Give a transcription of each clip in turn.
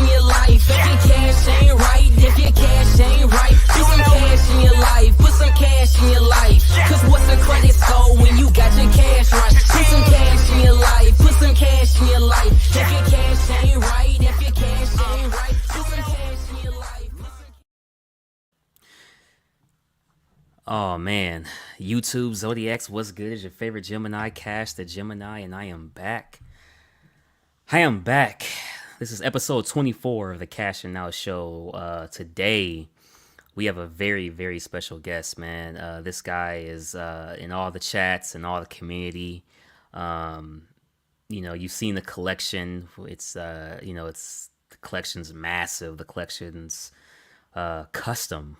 in your life. If your cash ain't right, if your cash ain't right, put some cash in your life, put some cash in your life. Cause what's a credit score when you got your cash right? Put some cash in your life, put some cash in your life. If your cash ain't right, if your cash ain't right, put some cash in your life. Oh man, YouTube Zodiacs, what's good? Is your favorite Gemini, Cash the Gemini, and I am back. I am back. This is episode 24 of the Cash and Now show. Today we have a very, very special guest, man. This guy is in all the chats and all the community. You've seen the collection. It's the collection's massive. The collection's custom.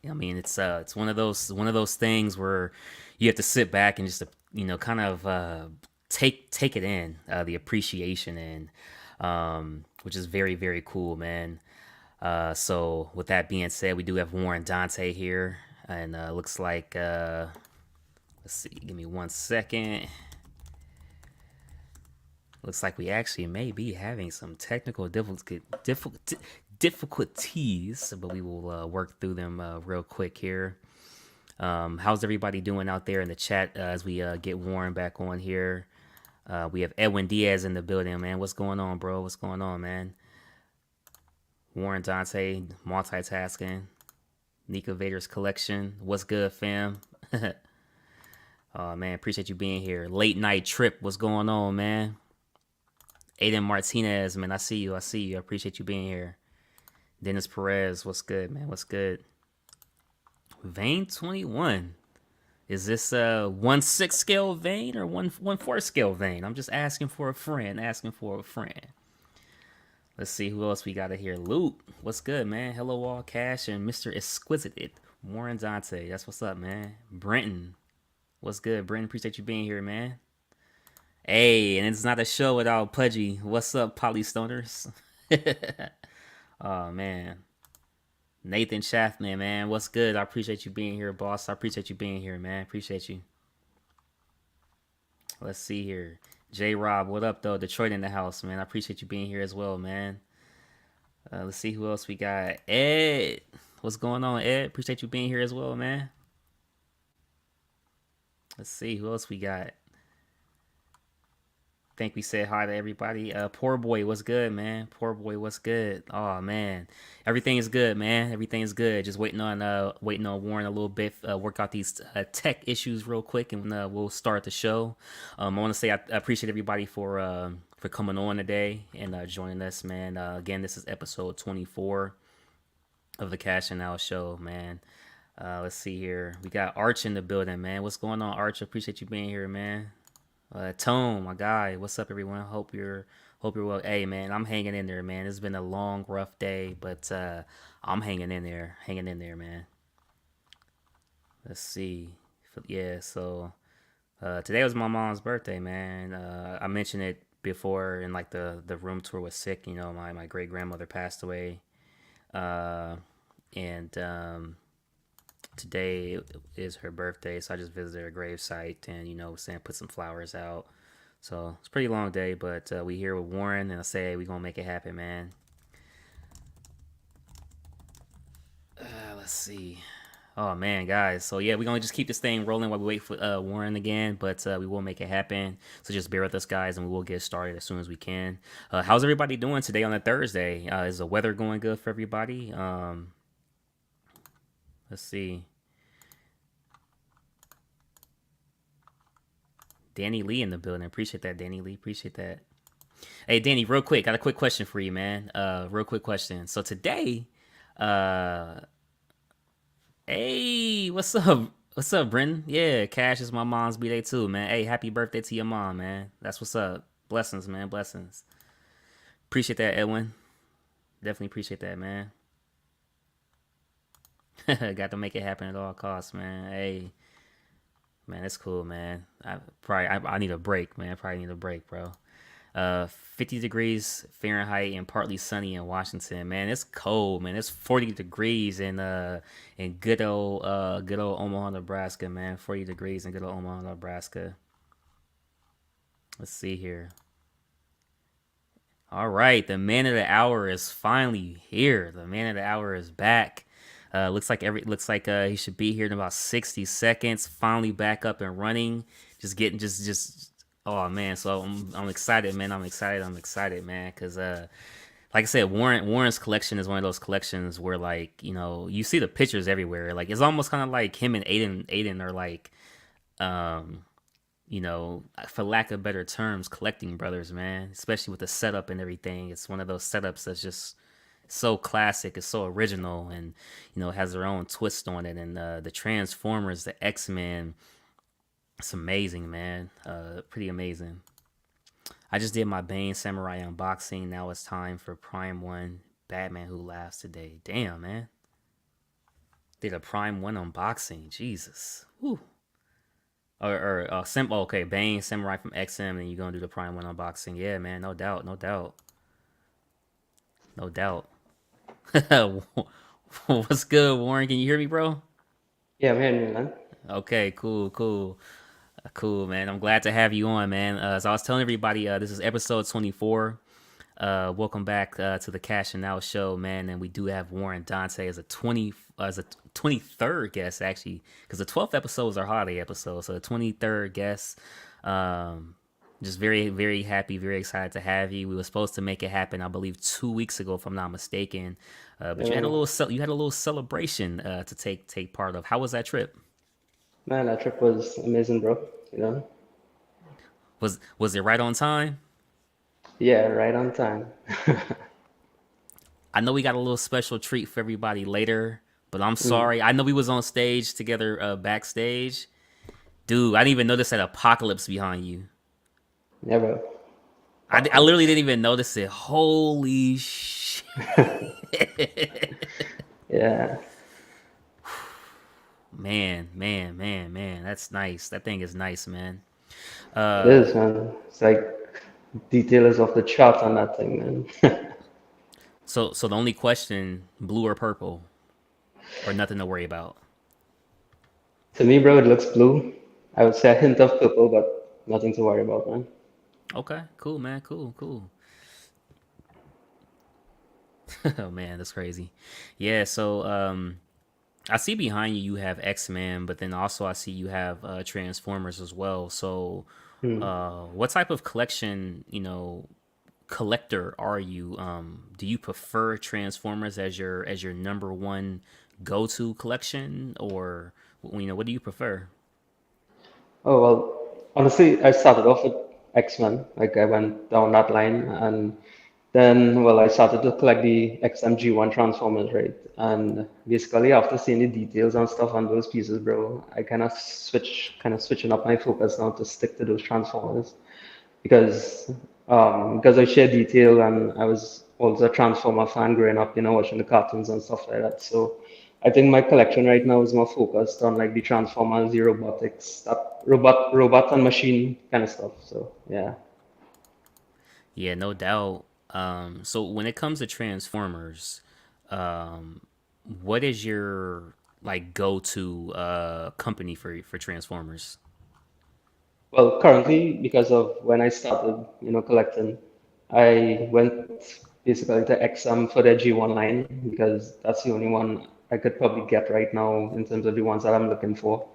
I mean, it's one of those things where you have to sit back and just kind of take it in, the appreciation in, which is very, very cool, man. So with that being said, we do have Warren Dante here, and looks like let's see, give me 1 second. Looks like we actually may be having some technical difficulties, but we will work through them real quick here. How's everybody doing out there in the chat as we get Warren back on here? We have Edwin Diaz in the building, man. What's going on, bro? What's going on, man? Warren Dante, multitasking. Nika Vader's collection. What's good, fam? Oh, man, appreciate you being here. Late night trip. What's going on, man? Aiden Martinez, man, I see you. I appreciate you being here. Dennis Perez, what's good, man? What's good? Vein 21. Is this a 1/6 scale vein or 1/4 scale vein? I'm just asking for a friend. Let's see who else we got here. Luke, what's good, man? Hello, all Cash and Mr. Exquisite. Warren Dante, that's what's up, man. Brenton, what's good? Brenton, appreciate you being here, man. Hey, and it's not a show without Pudgy. What's up, Polystoners? Oh, man. Nathan Shaftman, man. What's good? I appreciate you being here, boss. I appreciate you being here, man. Appreciate you. Let's see here. J-Rob, what up, though? Detroit in the house, man. I appreciate you being here as well, man. Let's see who else we got. Ed. What's going on, Ed? Appreciate you being here as well, man. Let's see who else we got. Think we said hi to everybody. Poor boy, what's good, man? Poor boy, what's good? Oh man, everything is good, man. Everything is good. Just waiting on Warren a little bit. Work out these tech issues real quick, and we'll start the show. I want to say I appreciate everybody for coming on today and joining us, man. Again, this is episode 24 of the Cash and Now show, man. Let's see here. We got Arch in the building, man. What's going on, Arch? Appreciate you being here, man. Tone, my guy, what's up, everyone? Hope you're well. Hey, man, I'm hanging in there, man. It's been a long, rough day, but I'm hanging in there, man. Let's see, yeah. So today was my mom's birthday, man. I mentioned it before, in like the room tour was sick. You know, my great grandmother passed away, and today is her birthday, so I just visited her gravesite and put some flowers out. So it's a pretty long day, but we here with Warren, and I say we gonna make it happen, man. Let's see. Oh man, guys. So yeah, we're gonna just keep this thing rolling while we wait for Warren again, but we will make it happen. So just bear with us, guys, and we will get started as soon as we can. How's everybody doing today on a Thursday? Is the weather going good for everybody? Let's see. Danny Lee in the building. Appreciate that, Danny Lee. Appreciate that. Hey, Danny, real quick. Got a quick question for you, man. Real quick question. So today, hey, what's up? What's up, Brenton? Yeah, Cash is my mom's B-Day too, man. Hey, happy birthday to your mom, man. That's what's up. Blessings, man. Blessings. Appreciate that, Edwin. Definitely appreciate that, man. Got to make it happen at all costs, man. Hey, man, it's cool, man. I need a break, man. I probably need a break, bro. 50 degrees Fahrenheit and partly sunny in Washington, man. It's cold, man. It's 40 degrees in good old Omaha, Nebraska, man. 40 degrees in good old Omaha, Nebraska. Let's see here. All right, the man of the hour is finally here. The man of the hour is back. Looks like he should be here in about 60 seconds. Finally back up and running. Just getting just oh man, so I'm excited, man. I'm excited, man, cuz like I said, Warren's collection is one of those collections where like, you see the pictures everywhere. Like it's almost kind of like him and Aiden are like um for lack of better terms, collecting brothers, man. Especially with the setup and everything. It's one of those setups that's just so classic. It's so original, and has their own twist on it. And the Transformers, the X-Men, it's amazing, man. Pretty amazing. I just did my Bane Samurai unboxing. Now it's time for Prime One Batman Who Laughs today. Damn, man. Did a Prime One unboxing. Jesus. Whew. Okay, Bane, Samurai from XM, and you're gonna do the Prime One unboxing. Yeah, man, no doubt, no doubt, no doubt. What's good, Warren? Can you hear me, bro? Yeah, I'm hearing you, man. Okay, cool, man. I'm glad to have you on, man. As I was telling everybody, this is episode 24. Welcome back to the Cash and Now show, man. And we do have Warren Dante as a 23rd guest, actually, because the 12th episode was our holiday episode. So the 23rd guest. Um, just very, very happy, very excited to have you. We were supposed to make it happen, I believe, 2 weeks ago, if I'm not mistaken. But you had a Yeah, little celebration to take part of. How was that trip? man, that trip was amazing, bro. You know? Was it right on time? Yeah, right on time. I know we got a little special treat for everybody later, but I'm Mm. sorry. I know we was on stage together backstage. Dude, I didn't even notice that apocalypse behind you. Yeah, bro. I literally Apocalypse. didn't even notice it. Holy shit. Yeah, Man. That's nice. That thing is nice, man. it Uh, is, man. It's like detail is off the chart on that thing, man. so the only question, blue or purple, or nothing to worry about. To me, bro, it looks blue. I would say a hint of purple, but nothing to worry about, man. Okay, cool, man. Cool. Oh man, that's crazy. Yeah, so I see behind you have X-Men, but then also I see you have Transformers as well. So Hmm. what type of collector are you? Do you prefer Transformers as your number one go-to collection, or what do you prefer? Oh, well, honestly, I started off with X-Men. Like, I went down that line, and then, well, I started to collect the XMG1 Transformers, right? And basically, after seeing the details and stuff on those pieces, bro, I kind of switching up my focus now to stick to those Transformers because because I share detail and I was also a Transformer fan growing up, watching the cartoons and stuff like that. So I think my collection right now is more focused on like the Transformers, the robotics, that robot and machine kind of stuff. So yeah. Yeah, no doubt. So when it comes to Transformers, um, what is your like go-to company for Transformers? Well, currently, because of when I started, collecting, I went basically to XM for the G1 line because that's the only one I could probably get right now in terms of the ones that I'm looking for.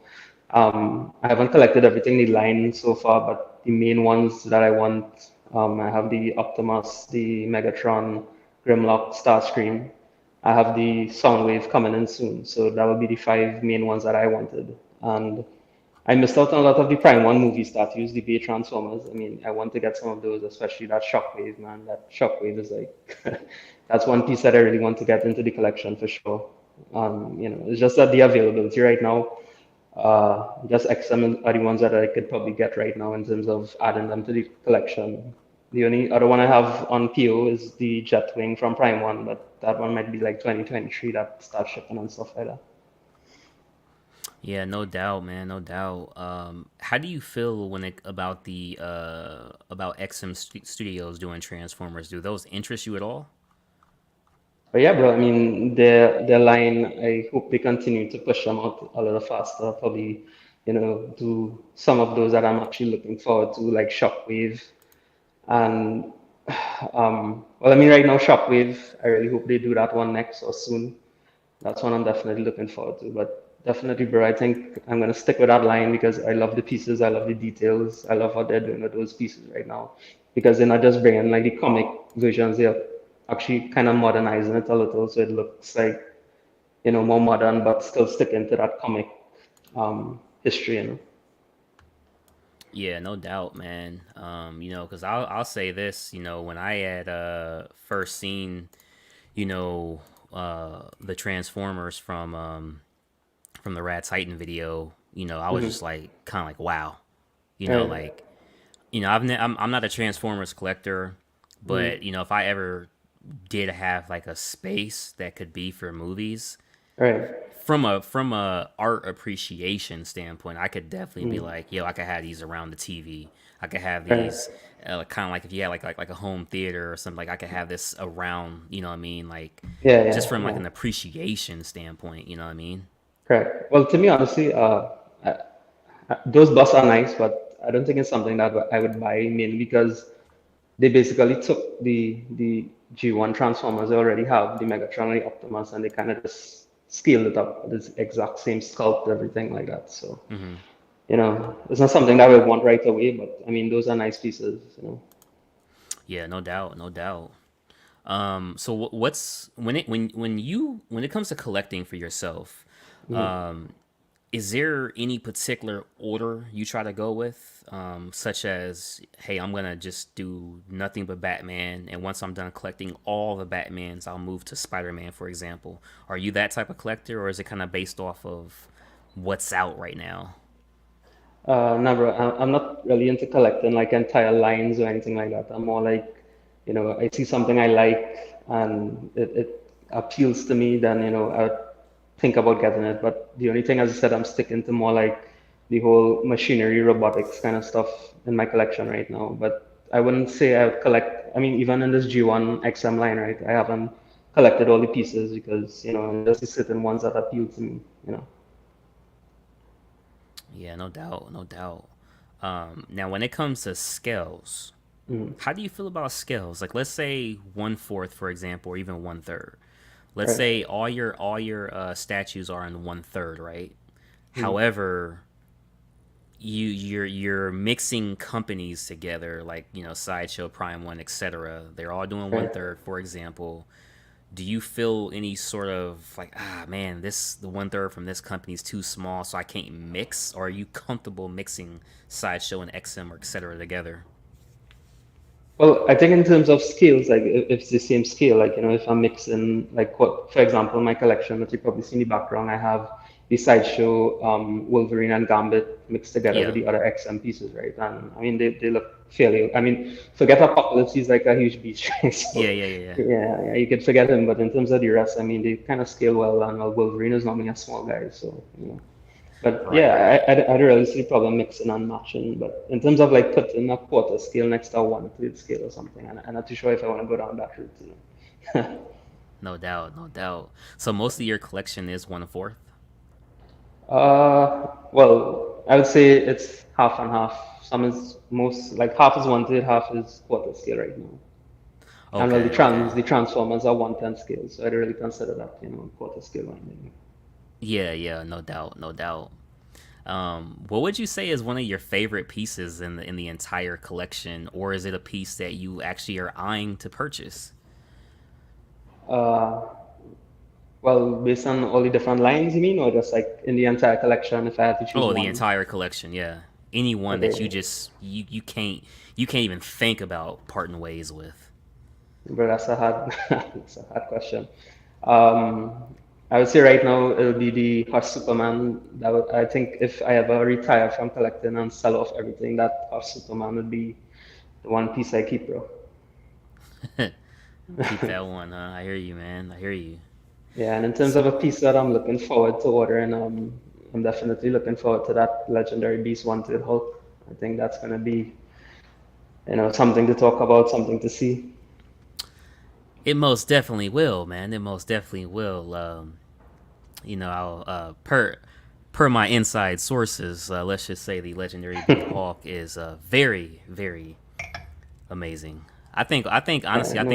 I haven't collected everything in the line so far, but the main ones that I want, I have the Optimus, the Megatron, Grimlock, Starscream. I have the Soundwave coming in soon, so that will be the five main ones that I wanted. And I missed out on a lot of the Prime One movies that use the Bay Transformers. I mean, I want to get some of those, especially that Shockwave, man. That Shockwave is like, that's one piece that I really want to get into the collection for sure. It's just that the availability right now, just XM are the ones that I could probably get right now in terms of adding them to the collection. The only other one I have on PO is the Jetwing from Prime One, but that one might be like 2023 that starts shipping and stuff like that. Yeah, no doubt, man, no doubt. How do you feel when it about the about Studios doing Transformers? Do those interest you at all? But yeah, bro, I mean, their line, I hope they continue to push them out a little faster. Probably, do some of those that I'm actually looking forward to, like Shockwave. And Well, I mean, right now, Shockwave, I really hope they do that one next or soon. That's one I'm definitely looking forward to. But definitely, bro, I think I'm gonna stick with that line because I love the pieces, I love the details, I love what they're doing with those pieces right now. Because they're not just bringing like the comic versions, they're actually kind of modernizing it a little so it looks like, more modern, but still sticking to that comic history, Yeah, no doubt, man. Because I'll say this, when I had first seen, the Transformers from the Rad Titan video, I was just Mm-hmm. like kind of like wow, Right. like I'm not a Transformers collector, Mm-hmm. but if I ever did have like a space that could be for movies, Right. from a art appreciation standpoint, I could definitely be Mm-hmm. like, yo, I could have these around the TV. I could have Right. these kind of like if you had like a home theater or something. Like I could have this around. You know what I mean? Like Yeah, just yeah, from like yeah. an appreciation standpoint. You know what I mean? Correct. Well, to me, honestly, I, those busts are nice, but I don't think it's something that I would buy mainly because they basically took the G1 Transformers they already have, the Megatron and the Optimus, and they kind of just scaled it up, this exact same sculpt, everything like that. So, Hmm. it's not something that I would want right away, but I mean, those are nice pieces. Yeah, no doubt, no doubt. So what's when it comes to collecting for yourself? Mhm. Is there any particular order you try to go with? Such as, hey, I'm gonna just do nothing but Batman, and once I'm done collecting all the Batmans, I'll move to Spider-Man, for example. Are you that type of collector, or is it kind of based off of what's out right now? No, bro, I'm not really into collecting like entire lines or anything like that. I'm more like, I see something I like and it appeals to me, then, I think about getting it. But the only thing, as I said, I'm sticking to more like the whole machinery, robotics kind of stuff in my collection right now. But I wouldn't say I would collect, I mean, even in this G1 XM line, right? I haven't collected all the pieces because, just the certain ones that appeal to me. Yeah, no doubt, no doubt. Now, when it comes to scales, Mhm. how do you feel about scales? Like, let's say 1/4, for example, or even 1/3. Let's Right. say all your statues are in 1/3, right? Mhm. However, you're mixing companies together, like Sideshow, Prime One, etc. They're all doing one Right. third, for example. Do you feel any sort of like, man, the 1/3 from this company is too small, so I can't mix? Or are you comfortable mixing Sideshow and XM or etc. together? Well, I think in terms of scales, like if it's the same scale, like if I'm mixing, like what, for example, my collection that you probably see in the background, I have the sideshow Wolverine and Gambit mixed together with Yeah, the other XM pieces, right? And I mean they look fairly. I mean, forget Apocalypse, he's like a huge beast, right? yeah, So yeah, yeah, yeah. yeah, you could forget him. But in terms of the rest, I mean, they kind of scale well, and Wolverine is normally a small guy, so. But Right, yeah, right. I don't really see a problem mixing and matching. But in terms of like putting a quarter scale next to a 1/3 scale or something, I'm not too sure if I want to go down that route. No doubt, no doubt. So most of your collection is 1/4. Well, I would say it's half and half. Some is most like half is 1/3, half is quarter scale right now. And well, the Okay, trans okay. the transformers are 1/10 scale, so I don't really consider that quarter scale right now. Yeah, yeah, no doubt, no doubt. What would you say is one of your favorite pieces in the entire collection, or is it a piece that you actually are eyeing to purchase? Uh, well, based on all the different lines, you mean, or just like in the entire collection, if I had to choose Oh, the one? entire collection, yeah. Anyone that you Okay. just you can't even think about parting ways with. But that's a hard, that's a hard question. Um, I would say right now it'll be the Horse Superman. I think if I ever retire from collecting and sell off everything, that Horse Superman would be the one piece I keep, bro. Keep that one, huh? I hear you, man. I hear you. Yeah, and in terms S- of a piece that I'm looking forward to ordering, I'm definitely looking forward to that legendary Beast 1/3 Hulk. I think that's gonna be, something to talk about, something to see. It most definitely will, man. It most definitely will. I'll per my inside sources, let's just say the legendary Beast Hawk is very, very amazing. I think honestly, No.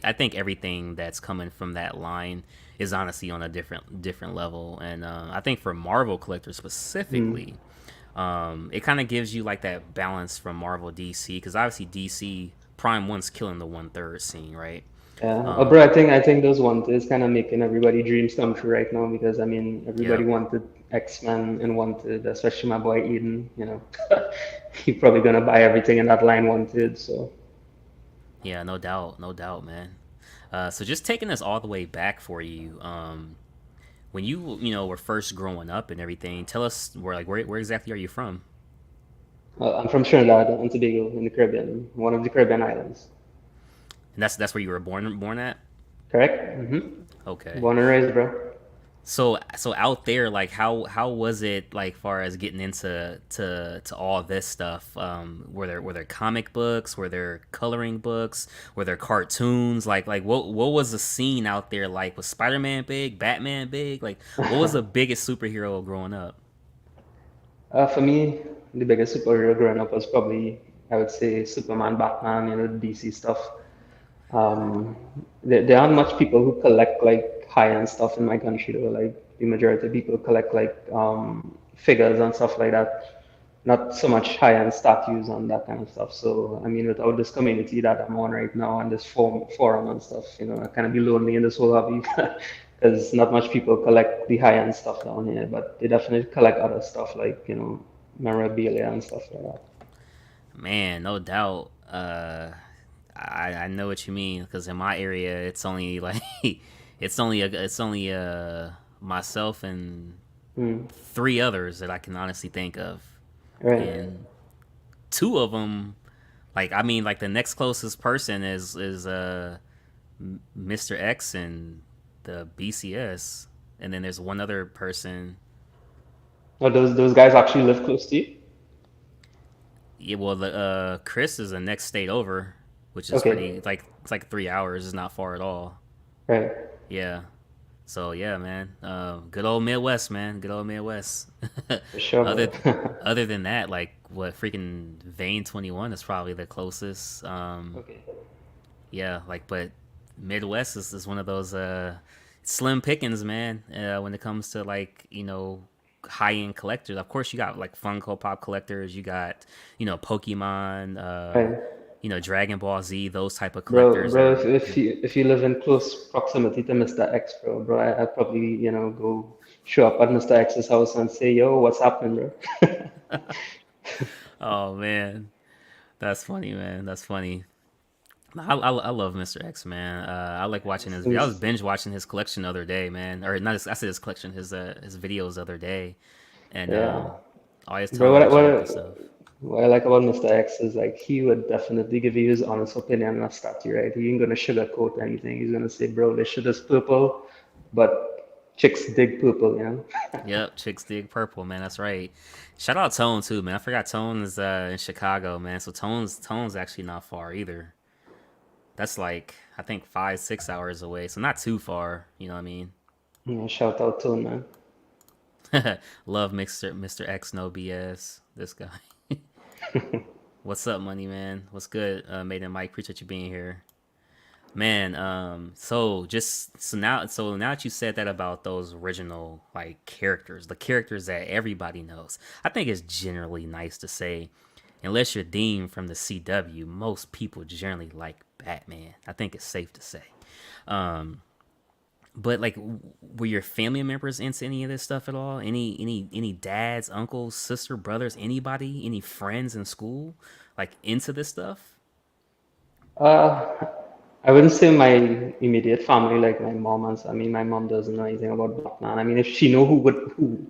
I think everything that's coming from that line is honestly on a different level, and I think for Marvel collectors Mm. specifically, it kind of gives you like that balance from Marvel DC because obviously DC Prime One's killing the 1/3 scene, right? Yeah, bro, Um, I think those one is kind of making everybody dreams come true right now because I mean everybody yep. wanted X-Men and wanted, especially my boy Eden, you know, he probably gonna buy everything in that line wanted. So Yeah, no doubt, man. So just taking us all the way back for you, when you were first growing up and everything, tell us where exactly are you from? I'm from Trinidad and Tobago in the Caribbean, one of the Caribbean islands. And that's where you were born at. Correct? Okay. Born and raised, bro. So out there, like how was it like far as getting into to all this stuff? Were there comic books? Were there coloring books? Were there cartoons? Like what was the scene out there like? Was Spider Man big? Batman big? Like what was the biggest superhero growing up? For me, the biggest superhero growing up was probably, I would say, Superman, Batman, you know, DC stuff. Um, there aren't much people who collect like high-end stuff in my country though. Like the majority of people collect like figures and stuff like that. Not so much high-end statues and that kind of stuff. So I mean, without this community that I'm on right now and this forum and stuff, you know, I kind of be lonely in this whole hobby because not much people collect the high-end stuff down here, but they definitely collect other stuff like you know memorabilia and stuff like that. Man, no doubt. I know what you mean because in my area, it's only like it's only myself and Hmm. three others that I can honestly think of, Right. and two of them, like I mean, like the next closest person is Mr. X and the BCS, and then there's one other person. Oh, those guys actually live close to you? Yeah, well, the Chris is the next state over, which is pretty. Okay. It's like 3 hours. It's not far at all. Right. Yeah. So yeah, man. Good old Midwest, man. Good old Midwest. For sure, other bro. other than that, like what freaking Vane 21 is probably the closest. Okay. Yeah, like but Midwest is one of those slim pickings, man. When it comes to like high end collectors. Of course, you got like Funko Pop collectors. You got Pokemon. Right. Dragon Ball Z. Those type of collectors Bro, are. if you live in close proximity to Mr. X, bro, I'd probably, you know, go show up at Mr. X's house and say, yo, what's happening, bro? Oh man, that's funny, man. That's funny. I love Mr. X, man. I like watching his. I was He's- binge watching his collection the other day, man. Or not? I said his collection, his videos the other day, and yeah. always Bro, telling me to check out the stuff. what I like about Mr. X is like he would definitely give you his honest opinion on a statue, right? He ain't gonna sugarcoat anything. He's gonna say, bro, this shit is purple, but chicks dig purple, you know? Yep, chicks dig purple, man. That's right. Shout out Tone too, man. I forgot Tone is in Chicago, man. So Tone's actually not far either. That's like I think 5 6 hours away, so not too far. You know what I mean? Yeah, shout out to him, man. Love Mr. X no BS. This guy. What's up, money man? What's good, Made Mike? Appreciate you being here, man. So now that you said that about those original like characters, the characters that everybody knows, I think it's generally nice to say, unless you're Dean from the CW, most people generally like Batman. I think it's safe to say. Um, but like, were your family members into any of this stuff at all? Any dads, uncles, sister, brothers, anybody, any friends in school, like into this stuff? Uh, I wouldn't say my immediate family, like my mom and I mean, my mom doesn't know anything about Batman. I mean, if she know who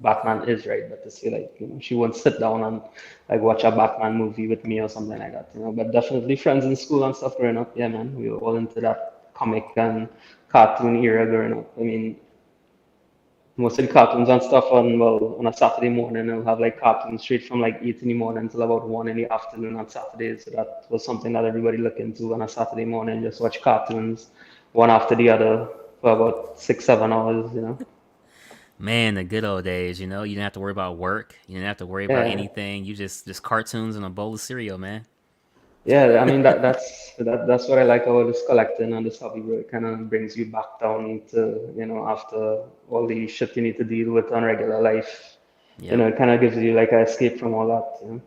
Batman is, right? But to say like, you know, she won't sit down and like watch a Batman movie with me or something like that, you know. But definitely friends in school and stuff growing up. Yeah, man, we were all into that comic and cartoon era growing up. I mean, most of the cartoons and stuff on well on a Saturday morning. I'll have like cartoons straight from like 8 in the morning till about 1 in the afternoon on Saturdays. So that was something that everybody looked into on a Saturday morning. Just watch cartoons one after the other for about 6 7 hours. You know. Man, the good old days, you didn't have to worry about work. You didn't have to worry about Yeah. anything. You just cartoons and a bowl of cereal, man. Yeah, I mean that's what I like about this collecting and this hobby, where it kind of brings you back down to, after all the shit you need to deal with on regular life. Yep. It kind of gives you like an escape from all that.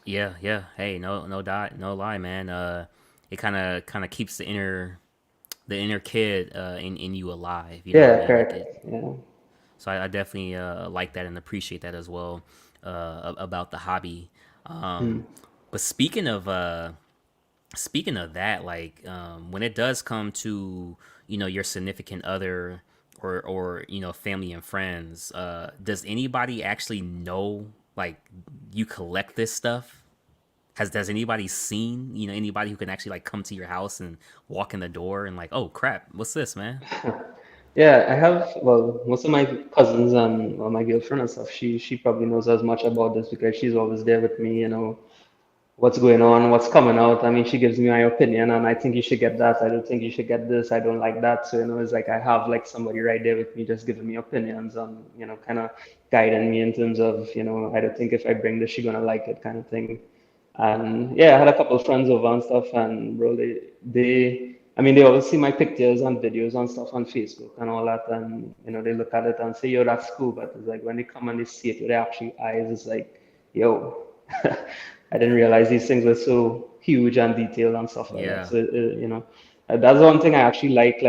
Yeah, yeah. Hey, no lie, man. It kind of keeps the inner kid in you alive. You know what I Yeah, mean? It correct. Yeah. so I definitely like that and appreciate that as well about the hobby. Mm. But speaking of that, like when it does come to your significant other or family and friends, does anybody actually know like you collect this stuff? Has anybody seen anybody who can actually like come to your house and walk in the door and like, oh crap, what's this, man? Yeah, I have, well, most of my cousins and, well, my girlfriend and stuff, she probably knows as much about this because she's always there with me, what's going on, what's coming out. I mean, she gives me my opinion, and I think you should get that. I don't think you should get this. I don't like that. So, it's like I have like somebody right there with me just giving me opinions on, kind of guiding me in terms of, I don't think if I bring this, she's gonna like it kind of thing. And yeah, I had a couple of friends over and stuff, and bro, I mean, they always see my pictures and videos and stuff on Facebook and all that, and they look at it and say, "Yo, that's cool." But it's like when they come and they see it with their actual eyes, it's like, "Yo, I didn't realize these things were so huge and detailed and stuff like that." Yeah. So, that's the one thing I actually like,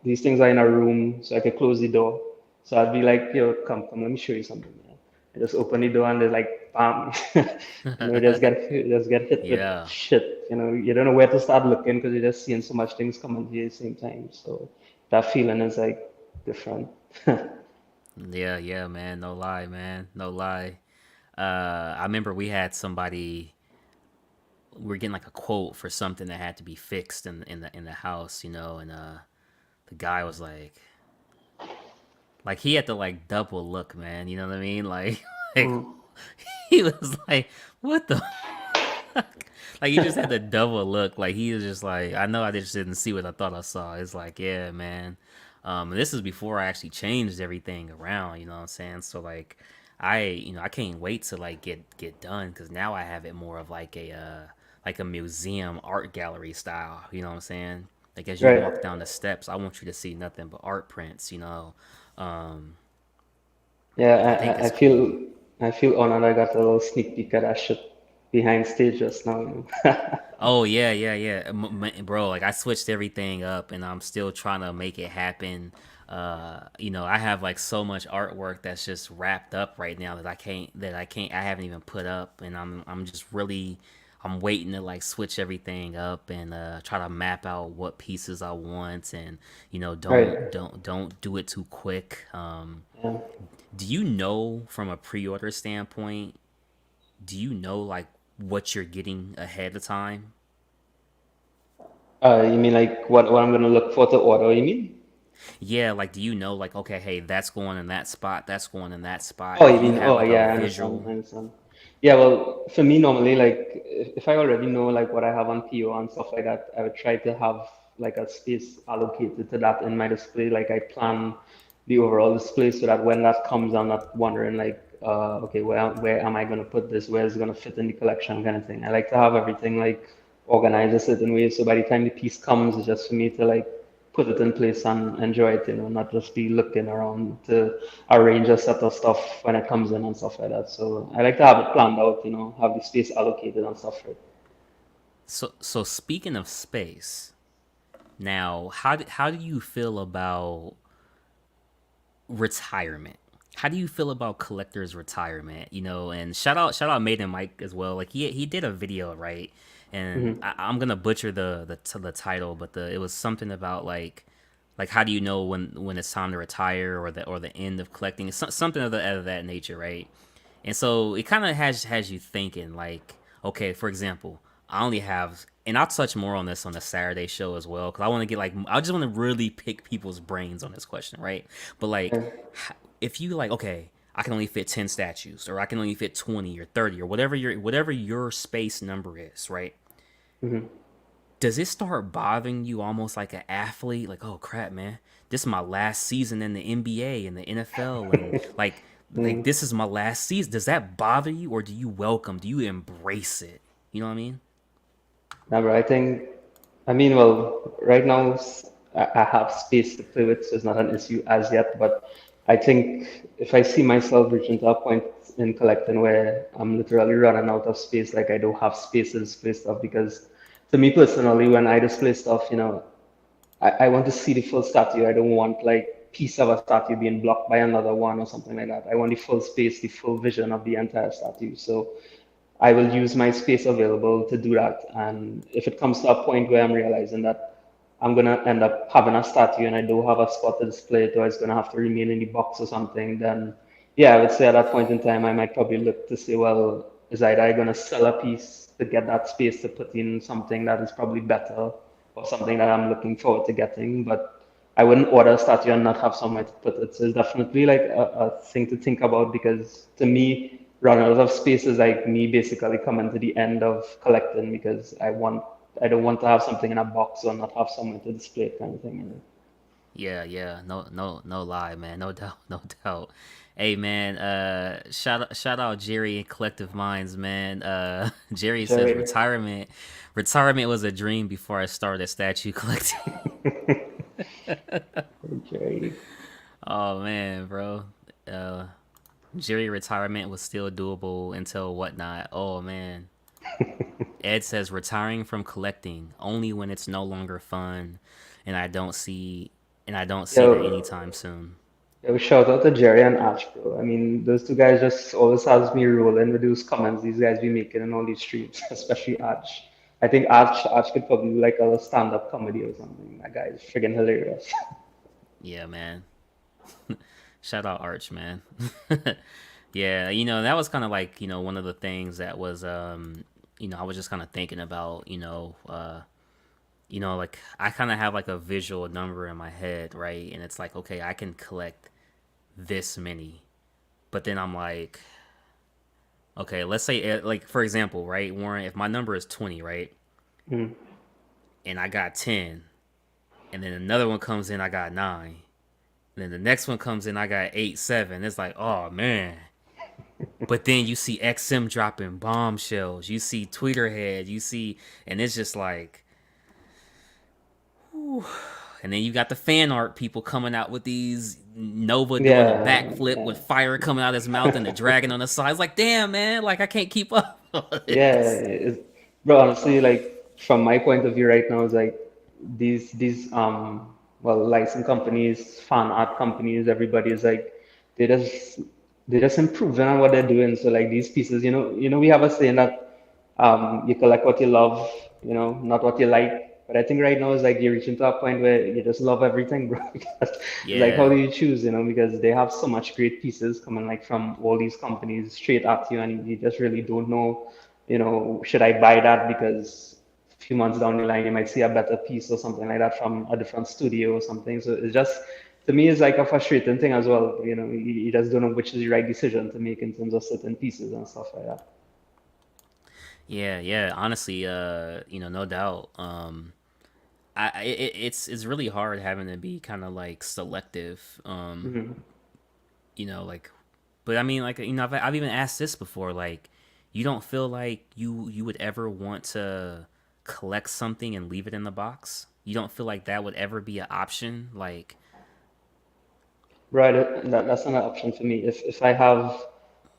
these things are in a room, so I could close the door. So I'd be like, "Yo, come, let me show you something, man." I just open the door and they're like, bam, just get hit with Yeah. shit. You don't know where to start looking because you're just seeing so much things coming to you at the same time. So that feeling is like different. Yeah, yeah, man. No lie, man. No lie. I remember we had somebody we were getting like a quote for something that had to be fixed in the house, and the guy was like he had to like double look, man. You know what I mean? Like like Mm. he was like, what the like he just had to double look. Like he was just like, I know I just didn't see what I thought I saw. It's like, yeah, man. And this is before I actually changed everything around. You know what I'm saying? So like, I can't wait to like get done because now I have it more of like a museum art gallery style. You know what I'm saying? Like as you Right. walk down the steps, I want you to see nothing but art prints. Um, Yeah, I think I it's cool. I feel honored I got a little sneak peek at that shit behind stage just now. Oh yeah, yeah, yeah, bro. Like I switched everything up, and I'm still trying to make it happen. I have like so much artwork that's just wrapped up right now I haven't even put up, and I'm just really I'm waiting to like switch everything up and try to map out what pieces I want, and Right. don't do it too quick. Yeah. Do you know from a pre-order standpoint? Do you know like what you're getting ahead of time? You mean like what I'm gonna look for to order, you mean? Yeah, like do you know like okay, hey, that's going in that spot, that's going in that Oh, spot. you Do you mean, have oh, like a yeah, I understand. I visual? understand. Yeah, well, for me, normally, like, if I already know, like, what I have on PO and stuff like that, I would try to have, like, a space allocated to that in my display. Like, I plan the overall display so that when that comes, I'm not wondering, like, okay, where am I going to put this? Where is it going to fit in the collection kind of thing. I like to have everything, like, organized a certain way. So by the time the piece comes, it's just for me to, like, put it in place and enjoy it, not just be looking around to arrange a set of stuff when it comes in and stuff like that. So I like to have it planned out, have the space allocated and stuff, right? So speaking of space, now how do you feel about retirement? How do you feel about collectors' retirement? And shout out Made in Mike as well. Like he did a video, right? And Hmm. I'm gonna butcher the title, but it was something about like how do you know when it's time to retire or the end of collecting? It's something of that nature, right? And so it kind of has you thinking like, okay, for example, I only have, and I'll touch more on this on the Saturday show as well because I want to get like I just want to really pick people's brains on this question, right? But like, Yeah. if you like, okay, I can only fit 10 statues, or I can only fit 20 or 30 or whatever your space number is, right? Hmm. Does it start bothering you almost like an athlete? Like, oh crap, man, this is my last season in the NBA and the NFL, and like Mm. this is my last season. Does that bother you, or do you embrace it? You know what I mean? Now, bro, I mean, well, right now I have space to play with, so it's not an issue as yet. But I think if I see myself reaching to a point in collecting where I'm literally running out of space, like I don't have space to display stuff, because to me personally, when I display stuff, I want to see the full statue. I don't want like piece of a statue being blocked by another one or something like that. I want the full space, the full vision of the entire statue. So I will use my space available to do that. And if it comes to a point where I'm realizing that I'm gonna end up having a statue and I don't have a spot to display it, or it's gonna have to remain in the box or something, then yeah, I would say at that point in time I might probably look to say, well, is either I gonna sell a piece to get that space to put in something that is probably better, or something that I'm looking forward to getting, but I wouldn't order a statue and not have somewhere to put it. So it's definitely like a thing to think about, because to me, running out of space is like me basically coming to the end of collecting, because I don't want to have something in a box or not have somewhere to display it, kind of thing. Yeah, yeah, no lie, man, no doubt, no doubt. Hey, man, shout out Jerry and Collective Minds, man. Jerry says Jerry. retirement was a dream before I started statue collecting. Jerry. Oh man, bro. Uh, Jerry retirement was still doable until whatnot. Oh man. Ed says retiring from collecting only when it's no longer fun, and I don't see that Yo, anytime soon. yo, shout out to Jerry and Ash, bro. I mean, those two guys just always has me rolling with those comments these guys be making in all these streams, especially Ash. I think Ash could probably do like a stand-up comedy or something. That guy is friggin' hilarious. Yeah, man. Shout out Arch, man. Yeah, that was kind of like, one of the things that was I was just kind of thinking about, like I kind of have like a visual number in my head, right? And it's like, okay, I can collect this many. But then I'm like, okay, let's say like for example, right, Warren, if my number is 20, right? Mm. And I got 10, and then another one comes in, I got 9. And then the next one comes in, I got 8, 7. It's like, oh man. But then you see XM dropping bombshells. You see Tweeterhead. You see, and it's just like, whew. And then you got the fan art people coming out with these Nova doing a Yeah, backflip with yeah. fire coming out of his mouth and the dragon on the side. It's like, damn, man, like I can't keep up with all Yeah, this. bro, honestly, like from my point of view right now, is like these well, license companies, fan art companies, everybody is like they just they're just improving on what they're doing. So like these pieces, we have a saying that you collect what you love, not what you like. But I think right now is like you're reaching to a point where you just love everything, bro. Because it's like how Yeah, do you choose, because they have so much great pieces coming like from all these companies straight at you, and you just really don't know, should I buy that? Because a few months down the line you might see a better piece or something like that from a different studio or something. So it's just to me it's like a frustrating thing as well. You just don't know which is the right decision to make in terms of certain pieces and stuff like that. yeah, yeah. Honestly, no doubt. It's really hard having to be kind of like selective. Hmm. Like, but I mean, like, I've even asked this before. Like, you don't feel like you would ever want to collect something and leave it in the box? You don't feel like that would ever be an option? Like, Right, that's an option for me. If I have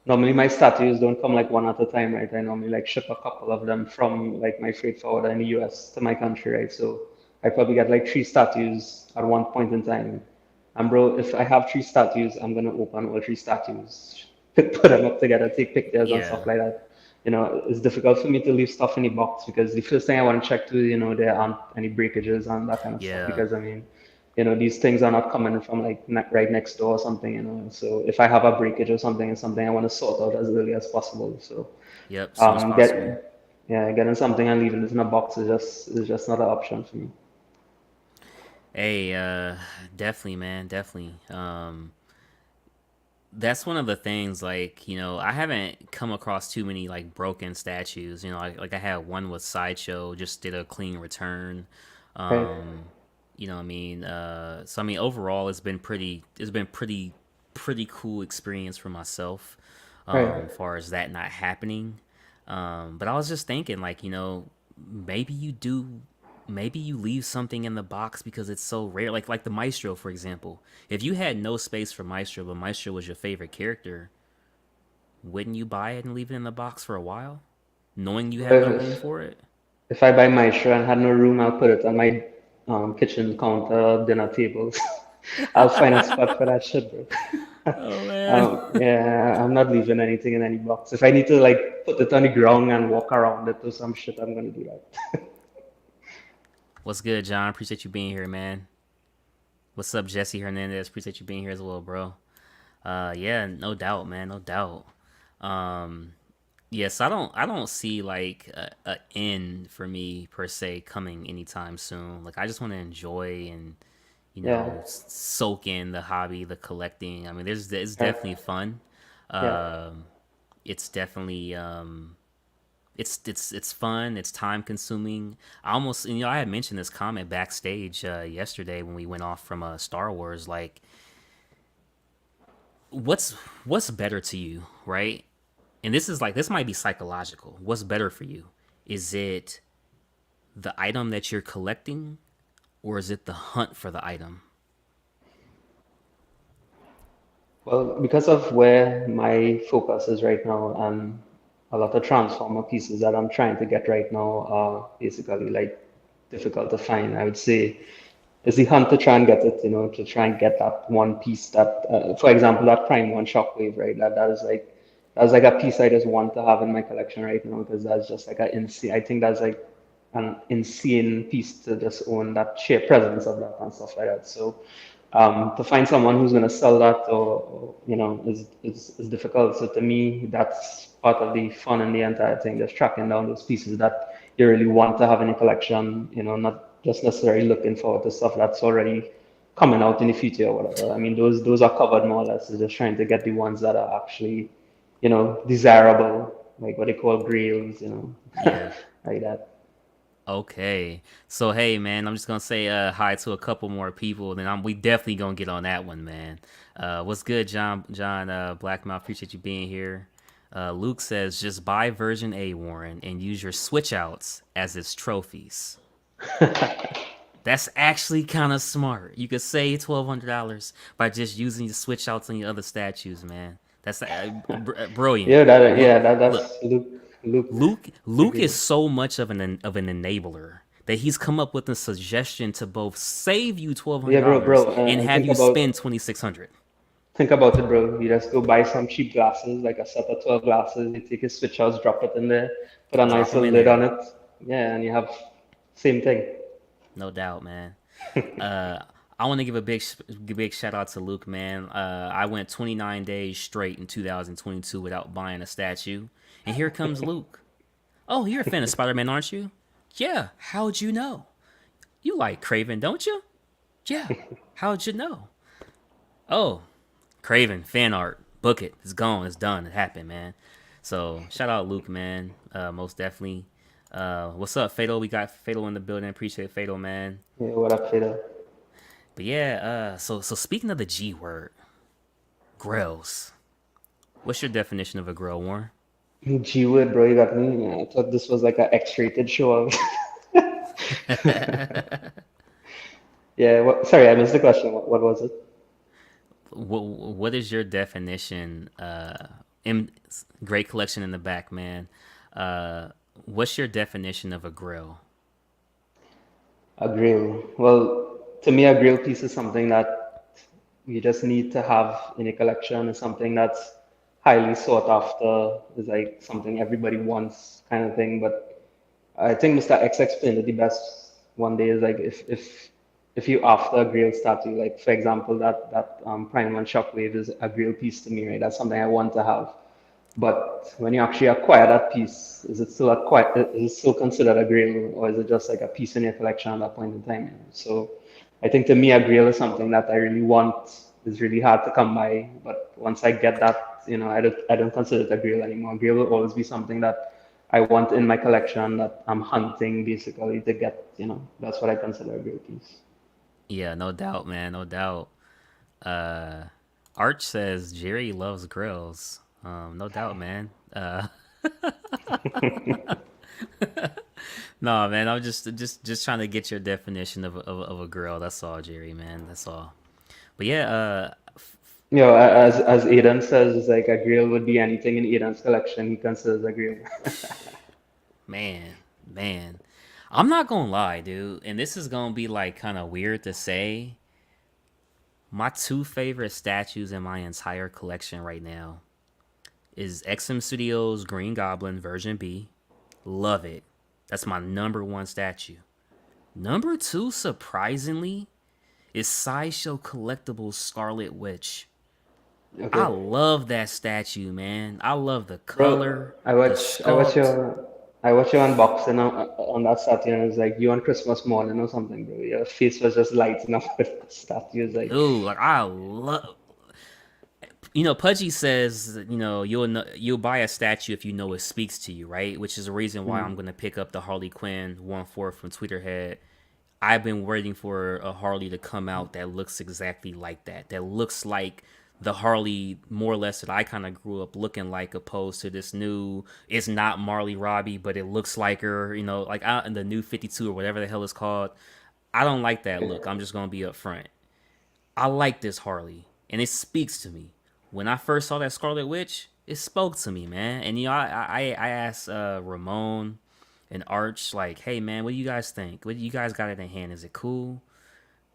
normally my statues don't come like one at a time, right? I normally like ship a couple of them from like my freight forwarder in the US to my country, right? So I probably get like three statues at one point in time. And bro, if I have three statues, I'm gonna open all three statues, put them up together, take pictures and yeah, stuff like that. It's difficult for me to leave stuff in the box, because the first thing I want to check to, there aren't any breakages and that kind of stuff. yeah, Because I mean, these things are not coming from like right next door or something, So if I have a breakage or something, it's something I want to sort out as early as possible. So yep, soon as possible. yeah, getting something and leaving it in a box is just not an option for me. Hey, definitely, man, definitely. That's one of the things. Like, I haven't come across too many like broken statues. Like I had one with Sideshow, just did a clean return. Right, What I mean? So I mean, overall, it's been pretty cool experience for myself. right. As far as that not happening. But I was just thinking, like, maybe you do, maybe you leave something in the box because it's so rare. Like the Maestro, for example. If you had no space for Maestro, but Maestro was your favorite character, wouldn't you buy it and leave it in the box for a while, knowing you So have no room for it? if I buy Maestro and had no room, I'll put it on my kitchen counter, dinner tables. I'll find a spot for that shit, bro. Oh man. Yeah, I'm not leaving anything in any box. If I need to like put it on the ground and walk around it or some shit, I'm gonna do that. What's good, John? Appreciate you being here, man. What's up, Jesse Hernandez? Appreciate you being here as well, bro. Yeah, no doubt, man, no doubt. Um, yes, I don't see like a end for me per se coming anytime soon. Like I just want to enjoy and Yeah, soak in the hobby, the collecting. I mean, it's yeah, definitely fun. yeah. Um, it's definitely it's fun. It's time consuming. I almost I had mentioned this comment backstage yesterday when we went off from Star Wars. Like, what's what's better to you, right? And this is like this might be psychological. What's better for you? Is it the item that you're collecting, or is it the hunt for the item? Well, because of where my focus is right now, and a lot of transformer pieces that I'm trying to get right now are basically like difficult to find. I would say it's the hunt to try and get it, to try and get that one piece that, for example, that Prime One Shockwave, right? That's like a piece I just want to have in my collection right now because that's just like a insane. I think that's like an insane piece to just own that sheer presence of that and stuff like that. So to find someone who's going to sell that is difficult. So to me, that's part of the fun in the entire thing, just tracking down those pieces that you really want to have in your collection, not just necessarily looking forward to stuff that's already coming out in the future or whatever. I mean, those are covered more or less. It's just trying to get the ones that are actually, desirable, like what they call grails, Yeah. like that. Okay. So hey man, I'm just gonna say hi to a couple more people, then we definitely gonna get on that one, man. What's good, John Blackmouth, appreciate you being here. Luke says just buy version A, Warren, and use your switch outs as its trophies. That's actually kind of smart. You could save $1,200 by just using your switch outs on your other statues, man. That's brilliant. Look, That's look, Luke. Luke Agree. is so much of an enabler that he's come up with a suggestion to both save you twelve hundred Yeah, bro, dollars bro, and and have you spend 2,600. think about it, bro. You just go buy some cheap glasses, like a set of 12 glasses. You take your switch outs, drop it in there, put a Drop nice them little in lid on there, it. Yeah, and you have same thing. no doubt, man. Uh, I want to give a big shout out to Luke, man. I went 29 days straight in 2022 without buying a statue, and here comes Luke. Oh, you're a fan of Spider Man, aren't you? Yeah. How'd you know? You like Craven, don't you? Yeah. How'd you know? Oh, Craven fan art. Book it. It's gone. It's done. It happened, man. So shout out Luke, man. Most definitely. What's up, Fatal? We got Fatal in the building. Appreciate Fatal, man. Yeah, what up, Peter? But yeah. So speaking of the G word, grills. What's your definition of a grill, Warren? Gee, word, bro, you got me. Yeah, I thought this was like a X-rated show. Yeah, sorry, I missed the question. What was it? What is your definition? Great collection in the back, man. Uh, what's your definition of a grill? A grill. Well, to me, a grill piece is something that you just need to have in a collection. It's something that's highly sought after. It's like something everybody wants, kind of thing. But I think Mr. X explained it the best one day. Is like if you after a grill statue, like for example, that Prime One Shockwave is a grill piece to me, right? That's something I want to have. But when you actually acquire that piece, is it still considered a grail, or is it just like a piece in your collection at that point in time? So I think to me, a grail is something that I really want. It's really hard to come by, but once I get that, I don't consider it a grail anymore. Grail will always be something that I want in my collection that I'm hunting basically to get. That's what I consider a grail piece. Yeah, no doubt, man, no doubt. Uh, Arch says Jerry loves grills. No doubt, man. No, man, I'm just trying to get your definition of a girl. That's all, Jerry, man. That's all. But yeah, As Aidan says, it's like a grill would be anything in Aidan's collection he considers a grill. man, man. I'm not gonna lie, dude, and this is gonna be like kind of weird to say. My two favorite statues in my entire collection right now is XM Studios Green Goblin version B. Love it. That's my number one statue. Number two, surprisingly, is Sideshow Collectibles Scarlet Witch. I Okay, love that statue, man. I love the bro, color, the sculpt. I watch your unboxing on that statue, and it's like you on Christmas morning or something, bro. Your face was just lighting up with the statue. It's like, Dude, like I love. Pudgy says, you'll buy a statue if you know it speaks to you, right? Which is the reason why I'm mm, gonna pick up the Harley Quinn 1/4 from Tweeterhead. I've been waiting for a Harley to come out that looks exactly like that. That looks like the Harley more or less that I kind of grew up looking like, opposed to this new. It's not Marley Robbie, but it looks like her. Like out in the new 52 or whatever the hell it's called. I don't like that look. I'm just gonna be upfront. I like this Harley, and it speaks to me. When I first saw that Scarlet Witch, it spoke to me, man. And I asked Ramon and Arch, like, hey man, what do you guys think? What do you guys got it in hand? Is it cool?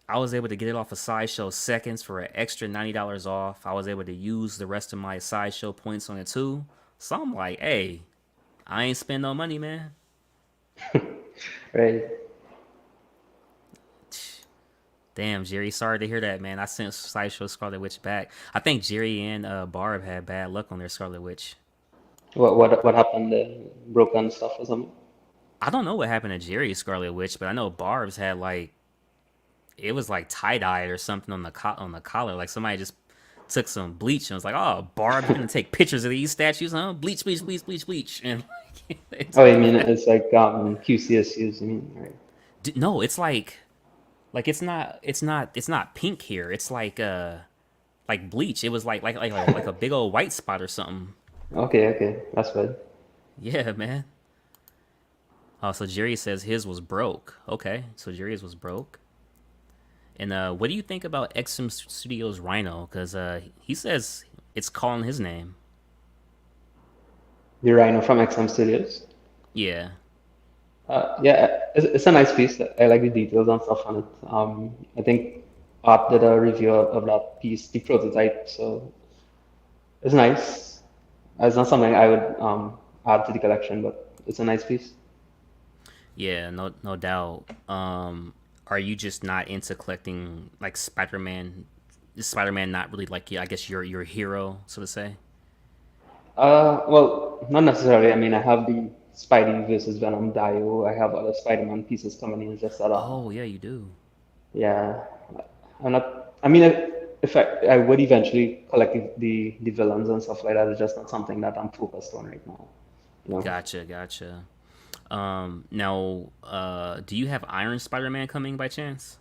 I was able to get it off of Sideshow Seconds for an extra $90 off. I was able to use the rest of my Sideshow points on it too. So I'm like, hey, I ain't spend no money, man. right? Damn, Jerry, sorry to hear that, man. I sent Sideshow Scarlet Witch back. I think Jerry and Barb had bad luck on their Scarlet Witch. What happened there? Broken stuff or something? I don't know what happened to Jerry's Scarlet Witch, but I know Barb's had like it was like tie dyed or something on the collar. Like somebody just took some bleach and was like, "Oh, Barb, you're gonna take pictures of these statues, huh? Bleach, bleach, bleach, bleach, bleach." And like, they Oh, took I them mean, back. it's like QCSUs, I mean, right? No, it's like it's not pink here. It's like bleach. It was like a big old white spot or something. Okay, that's good. Yeah, man. Oh, so Jerry says his was broke. Okay, so Jerry's was broke. And what do you think about XM Studios Rhino? Because he says it's calling his name. The Rhino from XM Studios. Yeah. Yeah, it's a nice piece. I like the details and stuff on it. I think Art did a review of that piece, the prototype, so it's nice. It's not something I would add to the collection, but it's a nice piece. Yeah, no doubt. Are you just not into collecting like Spider-Man? Is Spider-Man not really like I guess your hero, so to say? Well, not necessarily. I mean, I have the Spidey versus Venom Dio. I have other Spider-Man pieces coming in. It's just that, Oh yeah, you do. yeah, I'm not. I mean, if I would eventually collect the villains and stuff like that, it's just not something that I'm focused on right now. You know. Gotcha. Now, do you have Iron Spider-Man coming by chance?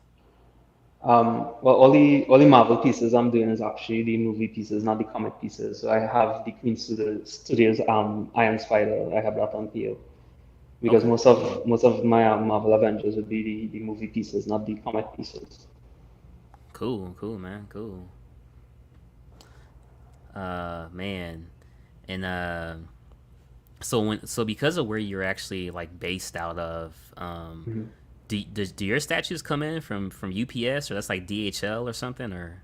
Well, all the Marvel pieces I'm doing is actually the movie pieces, not the comic pieces. So I have the Studios Iron Spider. I have that on PO because Okay, most of my Marvel Avengers would be the movie pieces, not the comic pieces. cool, man, cool. Man, and so because of where you're actually like based out of, Mhm. do your statues come in from UPS or that's like DHL or something or?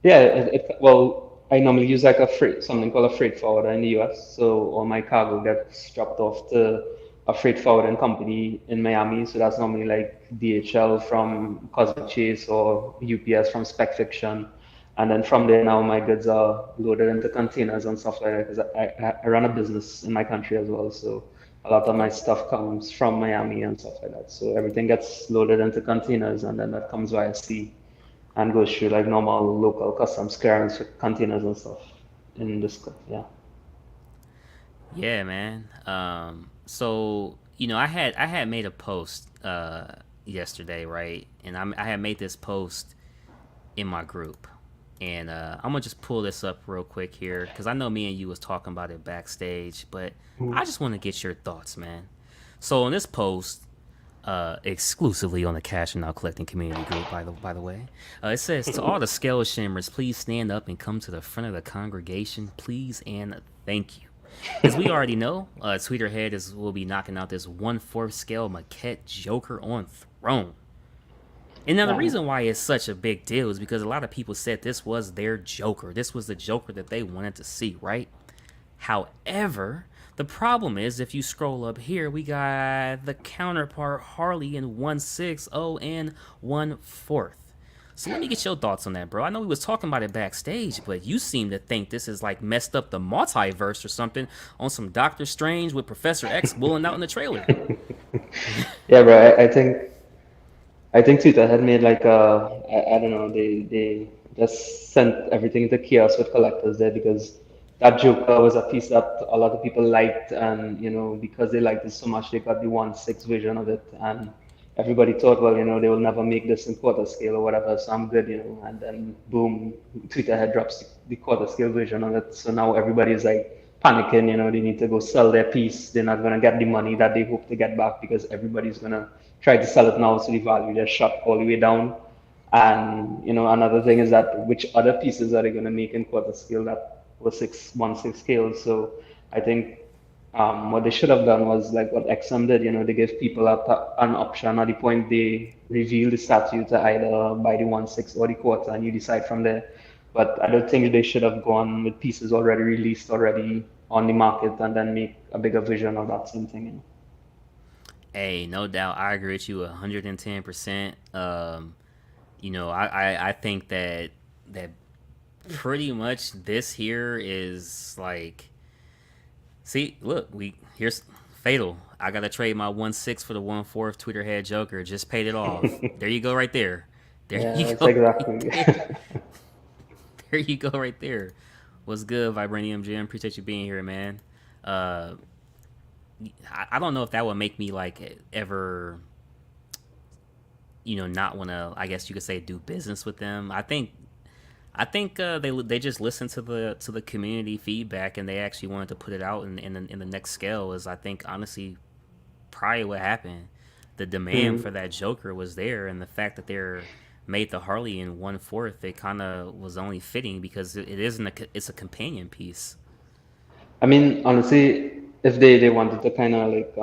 Yeah, well, I normally use like something called a freight forwarder in the US. So all my cargo gets dropped off to a freight forwarding company in Miami. So that's normally like DHL from Cosmic Chase or UPS from Spec Fiction. And then from there now my goods are loaded into containers and stuff like that because I run a business in my country as well. So a lot of my Okay. stuff comes from Miami and stuff like that. So everything gets loaded into containers and then that comes via sea and goes through like normal local customs clearance with containers and stuff in this, yeah. Yeah, man. So I had made a post yesterday, right? And I had made this post in my group. And I'm gonna just pull this up real quick here because I know me and you was talking about it backstage, but I just want to get your thoughts, man. So on this post, exclusively on the Cash and Out Collecting community group, by the way, it says to all the scale shimmers, please stand up and come to the front of the congregation, please and thank you. As we already know, Tweeterhead will be knocking out this 1/4 scale maquette Joker on Throne. And now the Yeah. reason why it's such a big deal is because a lot of people said this was their Joker. This was the Joker that they wanted to see, right? However, the problem is if you scroll up here, we got the counterpart Harley in 1/6 and 1/4. So let me get your thoughts on that, bro. I know we was talking about it backstage, but you seem to think this is like messed up the multiverse or something on some Doctor Strange with Professor X bulling out in the trailer. Yeah, bro. I think Twitter had made like I don't know, they just sent everything to chaos with collectors there because that Joker was a piece that a lot of people liked, and because they liked it so much, they got the 1/6 version of it, and everybody thought, well, they will never make this in quarter scale or whatever, so I'm good, and then boom, Twitter had drops the quarter scale version of it, so now everybody's like panicking, they need to go sell their piece. They're not gonna get the money that they hope to get back because everybody's gonna try to sell it now, so the value just shot all the way down. And another thing is that which other pieces are they going to make in quarter scale that was 6/1/6 scale? So I think what they should have done was like what XM did. They give people an option at the point they reveal the statue to either buy the 1/6 or the quarter, and you decide from there. But I don't think they should have gone with pieces already released, already on the market, and then make a bigger version of that same thing. Hey, no doubt, I agree with you 110%. I think that pretty much this here is like, see, look, here's fatal. I gotta trade my 1/6 for the 1/4 Tweeterhead Joker. Just paid it off. There you go, right there. There Yeah, you that's go, right exactly. there. There you go, right there. What's good, Vibranium Jim? Appreciate you being here, man. Uh, I don't know if that would make me like ever, not want to. I guess you could say do business with them. I think they just listened to the community feedback and they actually wanted to put it out in the next scale. Is I think honestly probably what happened. The demand for Mhm. that Joker was there, and the fact that they're made the Harley in 1/4, it kind of was only fitting because it isn't it's a companion piece. I mean, honestly, if they wanted to kind of like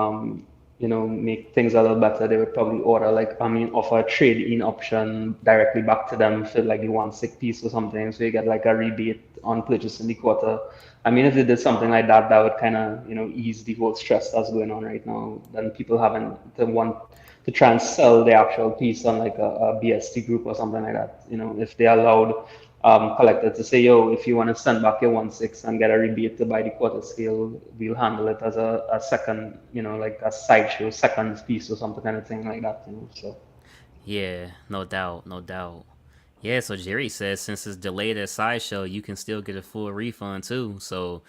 make things a little better, they would probably order like offer a trade-in option directly back to them for like the 1/6 piece or something, so you get like a rebate on purchasing the quarter. I mean, if they did something like that, that would kind of ease the whole stress that's going on right now. Then people having to want to try and sell the actual piece on like a BST group or something like that. If they allowed collector to say, yo, if you want to send back your 1/6 and get a rebate to buy the quarter scale, we'll handle it as a second, like a sideshow, second piece or something kind of thing like that. So, Yeah, no doubt, no doubt. Yeah, so Jerry says since it's delayed at Sideshow, you can still get a full refund too. So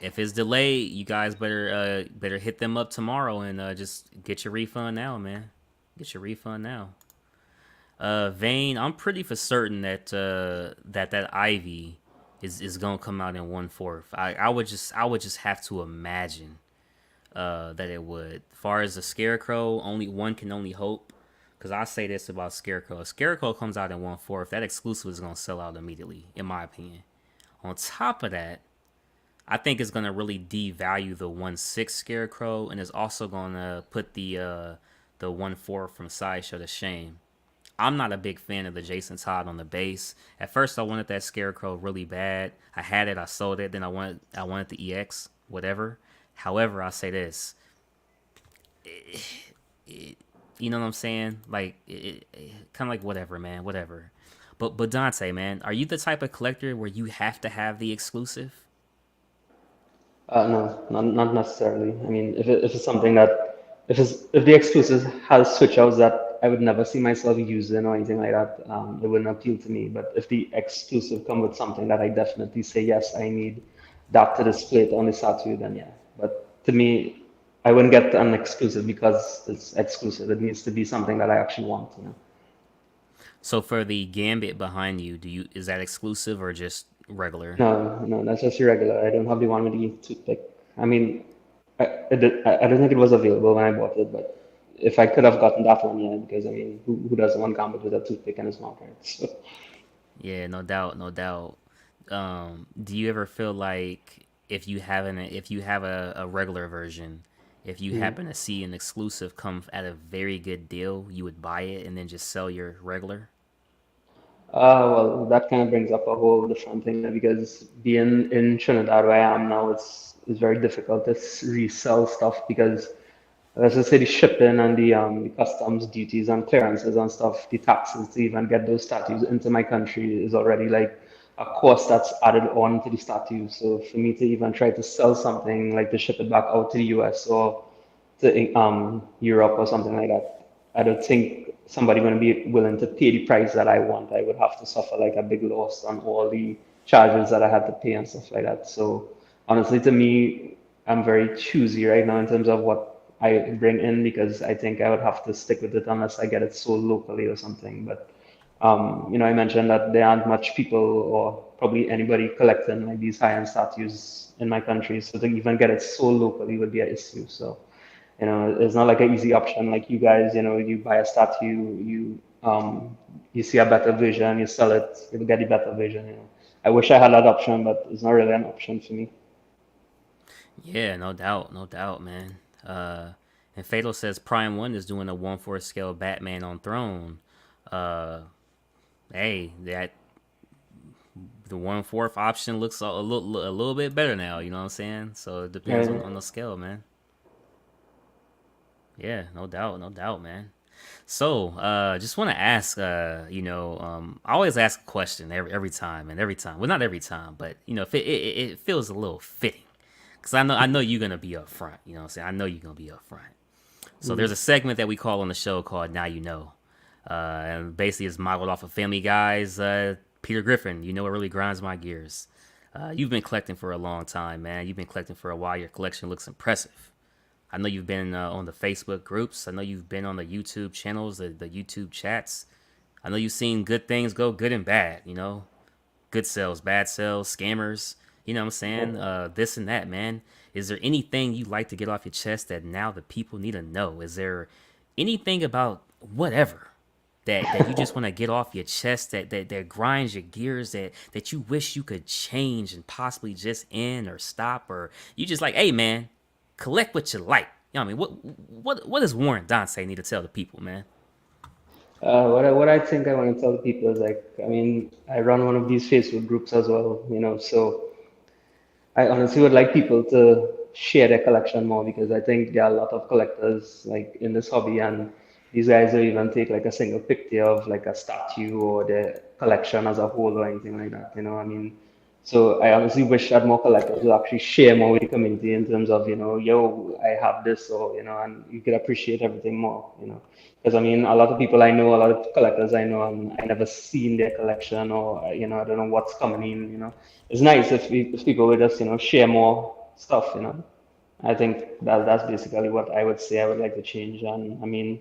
if it's delayed, you guys better hit them up tomorrow and just get your refund now, man. Get your refund now. Vane, I'm pretty for certain that that Ivy is gonna come out in 1/4. I would just have to imagine that it would. As far as the Scarecrow, only one can only hope. Because I say this about Scarecrow. If Scarecrow comes out in 1/4, that exclusive is gonna sell out immediately, in my opinion. On top of that, I think it's gonna really devalue the 1/6 Scarecrow, and it's also gonna put the 1/4 from Sideshow to shame. I'm not a big fan of the Jason Todd on the base. At first, I wanted that Scarecrow really bad. I had it, I sold it. Then I wanted the EX, whatever. However, I say this, it, you know what I'm saying? Like, kind of like whatever, man, whatever. But Dante, man, are you the type of collector where you have to have the exclusive? no, not necessarily. I mean, if it's something that if the exclusive has switch outs that I would never see myself using or anything like that, it wouldn't appeal to me. But if the exclusive come with something that I definitely say yes, I need that to display it on the statue, then yeah. But to me, I wouldn't get an exclusive because it's exclusive. It needs to be something that I actually want. So for the Gambit behind you, is that exclusive or just regular? No, no, that's just irregular. I don't have the one with the toothpick. I mean, I don't think it was available when I bought it, but if I could have gotten that one, yeah, because I mean, who doesn't want gambit with a toothpick in his mouth, right? So, Yeah, no doubt, no doubt. Do you ever feel like if you have a regular version, if you mm. happen to see an exclusive come at a very good deal, you would buy it and then just sell your regular? Well, that kind of brings up a whole different thing because being in Trinidad where I am now, it's very difficult to resell stuff because let's just say the shipping and the customs duties and clearances and stuff, the taxes to even get those statues into my country is already like a cost that's added on to the statue. So for me to even try to sell something like to ship it back out to the US or to Europe or something like that, I don't think somebody going to be willing to pay the price that I want. I would have to suffer like a big loss on all the charges that I had to pay and stuff like that. So honestly, to me, I'm very choosy right now in terms of what I bring in because I think I would have to stick with it unless I get it sold locally or something. But I mentioned that there aren't much people or probably anybody collecting like these high-end statues in my country, so to even get it sold locally would be an issue. So it's not like an easy option like you guys. You buy a statue, you see a better vision, you sell it, you get a better vision. I wish I had that option, but it's not really an option for me. Yeah, no doubt, no doubt, man. And Fatal says Prime One is doing a 1/4 scale Batman on Throne. Uh, hey, that the 1/4 option looks a little bit better now. You know what I'm saying? So it depends Right. on the scale, man. Yeah, no doubt, no doubt, man. So, just want to ask, I always ask a question every time, and every time, well, not every time, but if it feels a little fitting, because I know you're gonna be up front. You know what I'm saying? I know you're gonna be up front. So there's Mm. a segment that we call on the show called Now You Know, and basically it's modeled off of Family Guy's Peter Griffin. You know what really grinds my gears. You've been collecting for a long time, man. You've been collecting for a while. Your collection looks impressive. I know you've been on the Facebook groups. I know you've been on the YouTube channels, the YouTube chats. I know you've seen good things go good and bad, good sales, bad sales, scammers. You know what I'm saying? This and that, man. Is there anything you'd like to get off your chest that now the people need to know? Is there anything about whatever that you just want to get off your chest that grinds your gears that you wish you could change and possibly just end or stop, or you just like, hey man, collect what you like. You know what I mean? What does Warren Dante need to tell the people, man? What I think I want to tell the people is like, I mean, I run one of these Facebook groups as well, so I honestly would like people to share their collection more because I think there are a lot of collectors like in this hobby, and these guys will even take like a single picture of like a statue or their collection as a whole or anything like that. I mean, so I honestly wish that more collectors would actually share more with the community in terms of, yo, I have this, or and you could appreciate everything more. Because I mean, a lot of people I know, a lot of collectors I know, and I never seen their collection, or I don't know what's coming in. It's nice if people would just share more stuff. I think that's basically what I would say I would like to change. And I mean,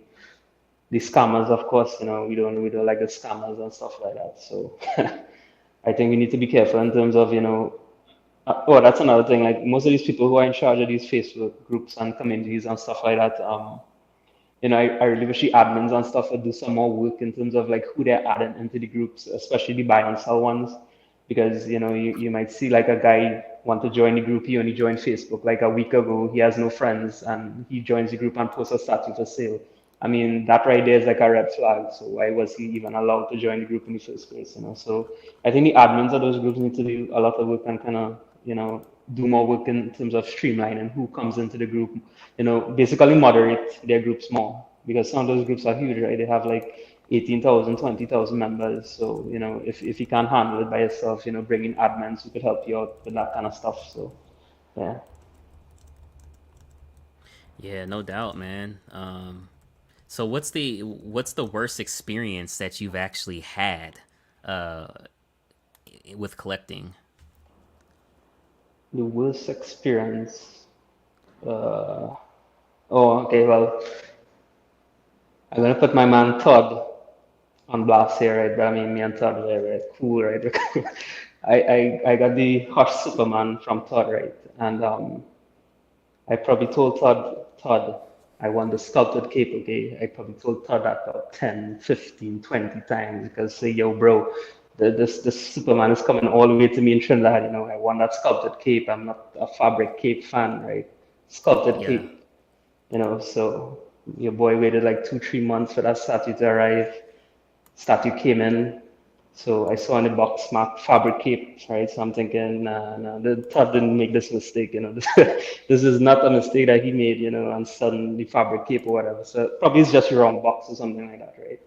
the scammers, of course, we don't like the scammers and stuff like that. So I think we need to be careful in terms of oh, that's another thing. Like most of these people who are in charge of these Facebook groups and communities and stuff like that, I really wish the admins and stuff would do some more work in terms of like who they're adding into the groups, especially the buy and sell ones, because you might see like a guy want to join the group. He only joined Facebook like a week ago. He has no friends, and he joins the group and posts a statue for sale. I mean, that right there is like a red flag. So why was he even allowed to join the group in the first place? So I think the admins of those groups need to do a lot of work and kind of do more work in terms of streamlining who comes into the group. Basically moderate their groups more because some of those groups are huge, right? They have like 18,000, 20,000 members. So, if you can't handle it by yourself, bring in admins who could help you out with that kind of stuff. So, yeah. Yeah, no doubt, man. So what's the worst experience that you've actually had uh, with collecting? The worst experience. Uh, oh, okay. Well, I'm gonna put my man Todd. on blast here, right? But I mean, me and Todd were very cool, right? I got the Hush Superman from Todd, right? And I probably told Todd, I want the sculpted cape, okay? I probably told Todd that about 10, 15, 20 times because say, yo, bro, this Superman is coming all the way to me in Trinidad, you know, I want that sculpted cape. I'm not a fabric cape fan, right? Sculpted Yeah. cape, you know, so your boy waited like 2, 3 months for that statue to arrive. Statue came in. So I saw in the box mark fabric cape, right? So I'm thinking, nah, the Todd didn't make this mistake, you know. This is not a mistake that he made, you know, and suddenly fabric cape or whatever. So probably it's just the wrong box or something like that, right?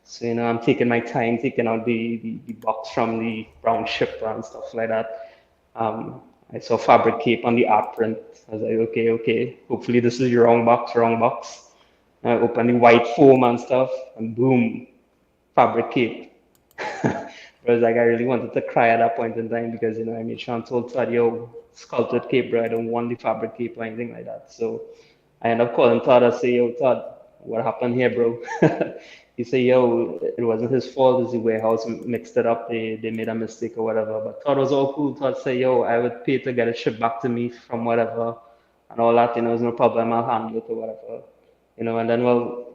So, you know, I'm taking my time, taking out the box from the brown shipper and stuff like that. I saw fabric cape on the art print. I was like, okay. Hopefully this is your wrong box, wrong box. I opened the white foam and stuff, and boom, fabric cape. But it's like I really wanted to cry at that point in time because you know I made sure and told Todd, yo, sculpted cape, bro. I don't want the fabric cape or anything like that. So I end up calling Todd and say, yo, Todd, what happened here, bro? He said, yo, it wasn't his fault. It's the warehouse mixed it up. They made a mistake or whatever. But Todd was all cool. Todd said, yo, I would pay to get it shipped back to me from whatever and all that. You know, there's no problem. I'll handle it or whatever. You know, and then well,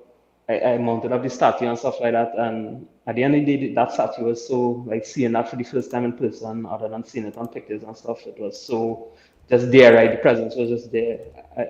I mounted up the statue and stuff like that. And at the end of the day, that statue was so like seeing that for the first time in person, other than seeing it on pictures and stuff. It was so just there, right? The presence was just there.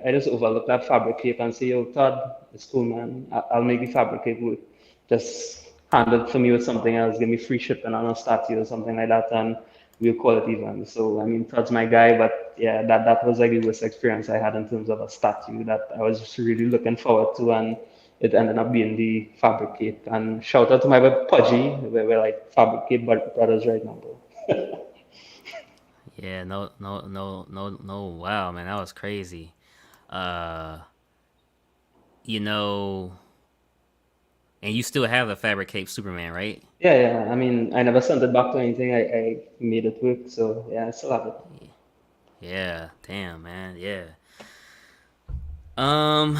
I just overlooked that fabric cape and say, yo, Todd, it's cool, man. I'll make the fabric cape work. Just hand it for me with something else. Give me free shipping on a statue or something like that, and we'll call it even. So I mean, Todd's my guy, but yeah, that was like the worst experience I had in terms of a statue that I was just really looking forward to, and it ended up being the fabric cape. And shout out to my boy Pudgy, we're like fabric cape brothers right now, bro. Yeah, no. Wow, man, that was crazy. Uh, you know, and you still have the fabric cape Superman, right? Yeah. I mean, I never sent it back to anything. I made it work, so yeah, I still have it. Yeah, damn, man, yeah. Um,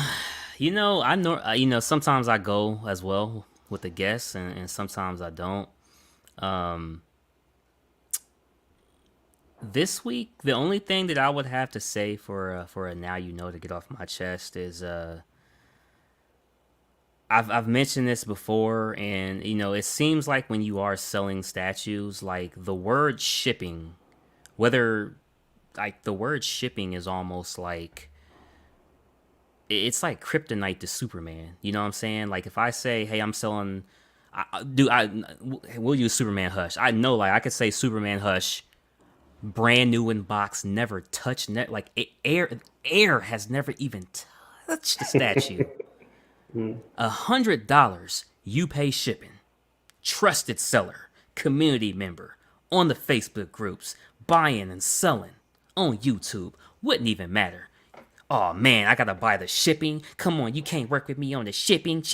I know, sometimes I go as well with the guests, and sometimes I don't. Um, this week, the only thing that I would have to say for a now to get off my chest is I've mentioned this before, and it seems like when you are selling statues, like the word shipping, whether like the word shipping is almost like it's like kryptonite to Superman. You know what I'm saying? Like if I say, "Hey, I'm selling," we'll use Superman Hush. I know, like I could say Superman Hush, brand new in box, never touched, like air has never even touched the statue. $100, you pay shipping. Trusted seller, community member, on the Facebook groups, buying and selling, on YouTube, wouldn't even matter. Oh man, I gotta buy the shipping. Come on, you can't work with me on the shipping. That's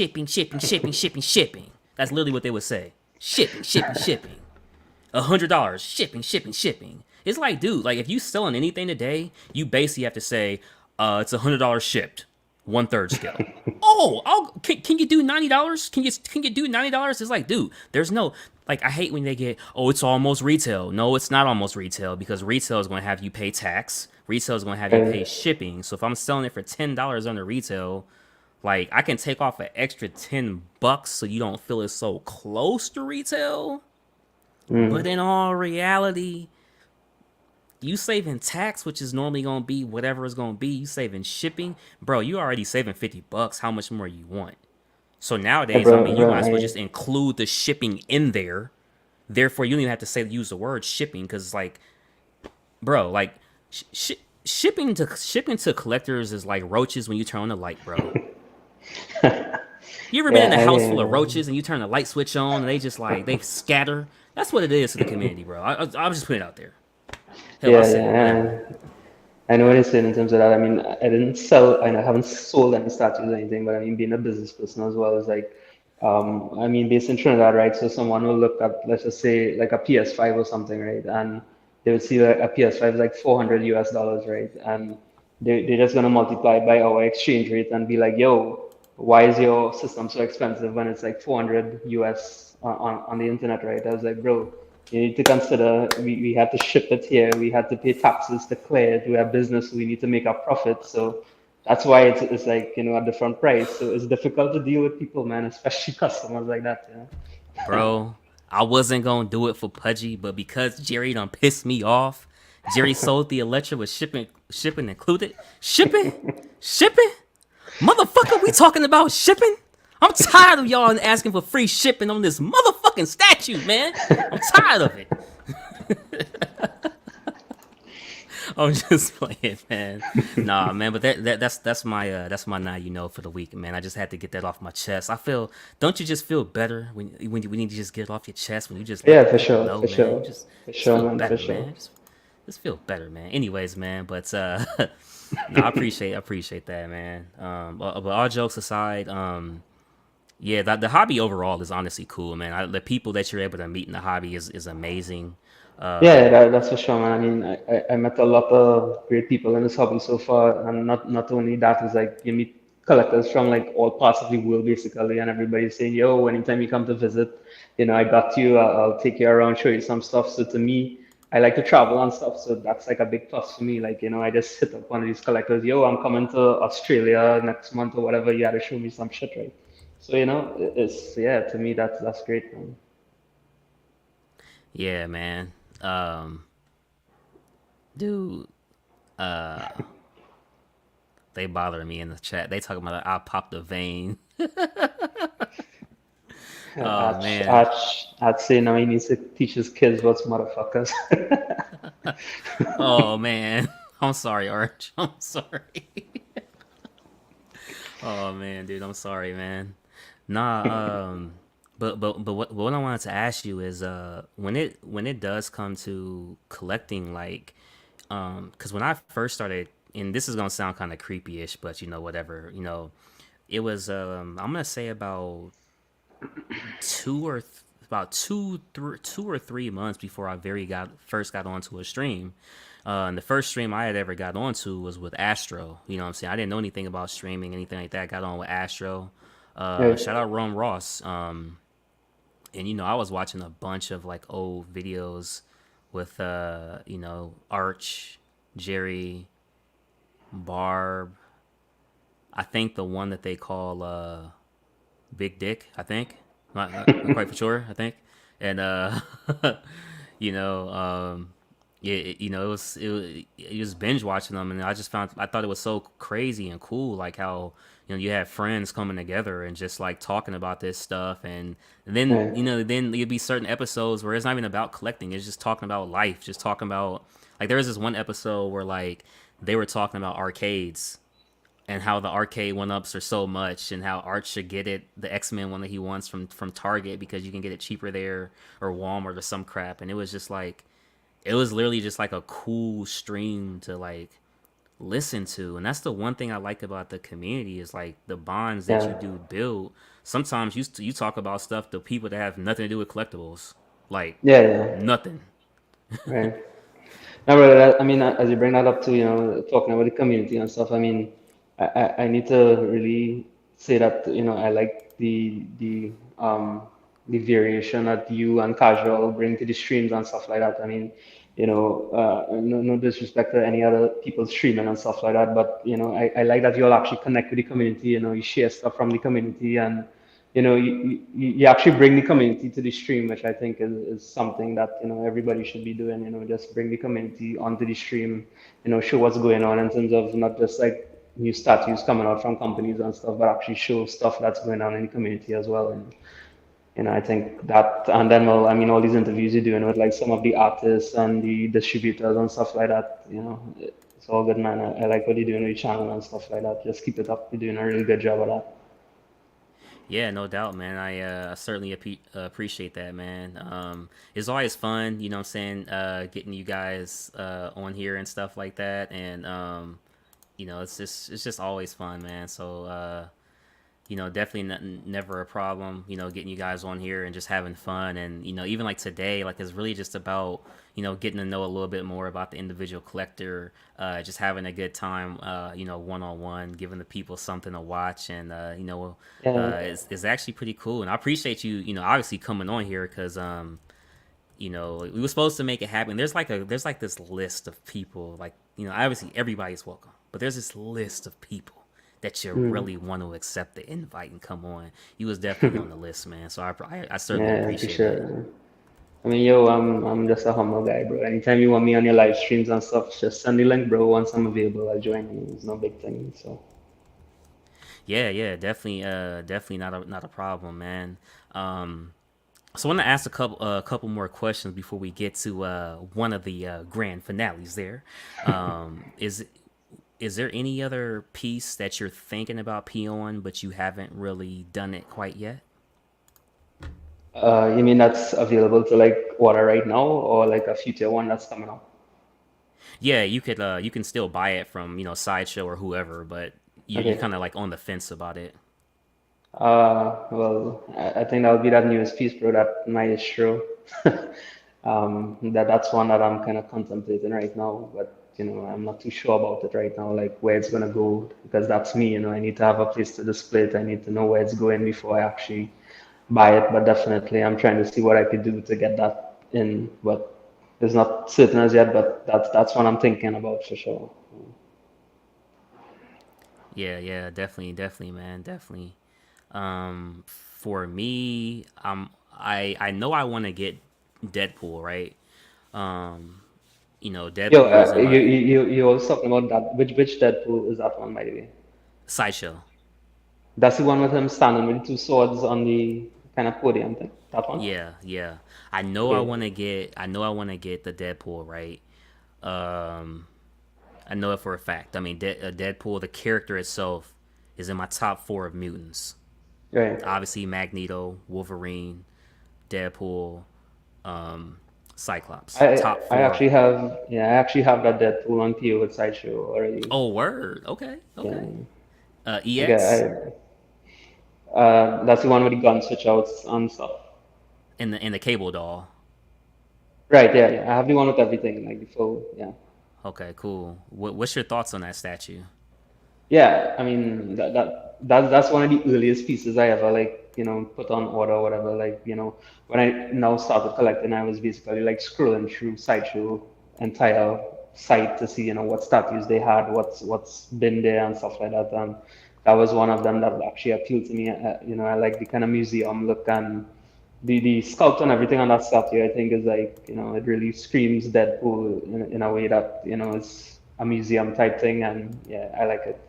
literally what they would say. Shipping. $100, shipping. It's like, dude, like if you selling anything today, you basically have to say, it's $100 shipped, 1/3 scale. Oh, can you do $90? Can you do $90? It's like, dude, there's no like I hate when they get, oh, it's almost retail. No, it's not almost retail because retail is going to have you pay tax. Retail is going to have you pay shipping. So if I'm selling it for $10 under retail, like I can take off an extra $10 so you don't feel it's so close to retail. But in all reality, you saving tax, which is normally gonna be whatever it's gonna be. You saving shipping, bro. You already saving $50. How much more you want? So nowadays, I mean, you might as well just include the shipping in there. Therefore, you don't even have to use the word shipping because, like, bro, like shipping to collectors is like roaches when you turn on the light, bro. You ever been in a house full of roaches and you turn the light switch on and they just like they scatter? That's what it is to the community, bro. I'll just put it out there. Hell, I know what you're saying in terms of that. I mean, I didn't sell, I haven't sold any statues or anything, but I mean, being a business person as well is like, I mean, based in Trinidad, right? So someone will look at, let's just say, like a PS5 or something, right? And they would see like a PS5 is like $400 US, right? And they're just gonna multiply by our exchange rate and be like, yo, why is your system so expensive when it's like 400 US on the internet, right? I was like, bro, you need to consider we had to ship it here, we had to pay taxes to clear it, we have business, we need to make a profit. So that's why it's like, a different price. So it's difficult to deal with people, man, especially customers like that, Bro, I wasn't gonna do it for Pudgy, but because Jerry done pissed me off, Jerry sold the Electra with shipping included. Shipping? Motherfucker, we talking about shipping? I'm tired of y'all asking for free shipping on this motherfucking statue, man. I'm tired of it. I'm just playing, man. Nah, man, but that's my now for the week, man. I just had to get that off my chest. Don't you just feel better when you just get it off your chest when you just let Yeah, the for people sure, know, for man. You sure, just for just sure, feel man, for better, sure. man. Just feel better, man. Anyways, man, but no, I appreciate that, man. But all jokes aside, yeah, the hobby overall is honestly cool, man. The people that you're able to meet in the hobby is amazing. Yeah, that's for sure, man. I mean, I met a lot of great people in this hobby so far, and not only that, is like you meet collectors from like all parts of the world basically, and everybody's saying, "Yo, anytime you come to visit, I got you. I'll take you around, show you some stuff." So to me, I like to travel and stuff, so that's like a big plus for me. Like, I just hit up one of these collectors, "Yo, I'm coming to Australia next month or whatever. You got to show me some shit, right?" So it's yeah, to me that's great, man. Yeah, man. Um, dude, they bother me in the chat. They talking about I popped a vein. Oh man. I'd say now he needs to teach his kids what's motherfuckers. Oh man. I'm sorry, Arch. I'm sorry. Oh man, dude, I'm sorry, man. Nah, but what I wanted to ask you is when it does come to collecting like cuz when I first started, and this is going to sound kind of creepy-ish, but whatever, it was I'm going to say about about 2 or 3 months before I first got onto a stream. And the first stream I had ever got onto was with Astro. You know what I'm saying? I didn't know anything about streaming, anything like that. Got on with Astro. Yeah, Shout out Ron Ross. And I was watching a bunch of like old videos with Arch, Jerry, Barb. I think the one that they call Big Dick. I think not quite for sure. I think, and you know, yeah, it was binge watching them, and I thought it was so crazy and cool, like how you have friends coming together and just like talking about this stuff, and then yeah, then there'd be certain episodes where it's not even about collecting, it's just talking about life, just talking about like there was this one episode where like they were talking about arcades and how the arcade one ups are so much, and how Art should get the X-Men one that he wants from Target because you can get it cheaper there, or Walmart or some crap. And it was just like it was literally just like a cool stream to like listen to. And that's the one thing I like about the community is like the bonds that you yeah, do build. Sometimes you talk about stuff to people that have nothing to do with collectibles, like yeah, yeah, nothing. right. No, but I mean, as you bring that up to, talking about the community and stuff, I mean, I need to really say that, I like the variation that you and Casual bring to the streams and stuff like that. I mean, no disrespect to any other people streaming and stuff like that, but, I like that you all actually connect with the community, you share stuff from the community, and you actually bring the community to the stream, which I think is something that everybody should be doing. Just bring the community onto the stream. Show what's going on in terms of not just like new statues coming out from companies and stuff, but actually show stuff that's going on in the community as well. And I think that, and then well, I mean, all these interviews you're doing with like some of the artists and the distributors and stuff like that. It's all good, man. I like what you're doing with your channel and stuff like that. Just keep it up. You're doing a really good job of that. Yeah, no doubt, man. I certainly appreciate that, man. It's always fun, what I'm saying, getting you guys on here and stuff like that, and it's just always fun, man. So definitely never a problem. Getting you guys on here and just having fun, and even like today, like it's really just about getting to know a little bit more about the individual collector, just having a good time, one on one, giving the people something to watch, and Yeah. it's actually pretty cool. And I appreciate you, obviously coming on here because we were supposed to make it happen. There's like this list of people, like obviously everybody's welcome, but there's this list of people that you Mm. really want to accept the invite and come on. You was definitely on the list, man. So I certainly Yeah, for appreciate it. sure. I mean, yo, I'm just a humble guy, bro. Anytime you want me on your live streams and stuff, just send the link, bro. Once I'm available, I'll join you. It's no big thing. So, Yeah, yeah, definitely not a problem, man. Um, so I want to ask a couple more questions before we get to one of the grand finales. There, is there any other piece that you're thinking about P on, but you haven't really done it quite yet? you mean that's available to like order right now, or like a future one that's coming up? Yeah, you can still buy it from Sideshow or whoever, but you Okay. kind of like on the fence about it. Well, I think that'll be that newest piece, bro. That maestro. That's one that I'm kind of contemplating right now, but I'm not too sure about it right now, like where it's gonna go, because that's me. I need to have a place to display it. I need to know where it's going before I actually buy it. But definitely, I'm trying to see what I could do to get that in. But it's not certain as yet. But that's what I'm thinking about for sure. Yeah, yeah, definitely, man, definitely. For me, I know I want to get Deadpool, right? Um, Yo, Deadpool is in my you was talking about that. Which Deadpool is that one, by the way? Sideshow. That's the one with him standing with two swords on the kind of podium thing. That one? Yeah, yeah. Okay. I know I want to get the Deadpool, right? Um, I know it for a fact. I mean, Deadpool, the character itself, is in my top four of mutants. Right. Obviously, Magneto, Wolverine, Deadpool, um, Cyclops. Top I four. actually have, yeah, I actually have that Deadpool on PO with Sideshow already. Oh, word. Okay, okay. Yeah. EX Okay. That's the one with the gun switch outs and stuff. in the cable doll. Right. Yeah. Yeah. I have the one with everything, like the full. Yeah. Okay, cool. What's your thoughts on that statue? Yeah. I mean, that's one of the earliest pieces I ever like, put on order or whatever. Like, when I now started collecting, I was basically like scrolling through Sideshow entire site to see, what statues they had, what's been there and stuff like that. And that was one of them that actually appealed to me. I like the kind of museum look, and the sculpt and everything on that statue. I think is like, it really screams Deadpool in a way that, is a museum type thing. And yeah, I like it.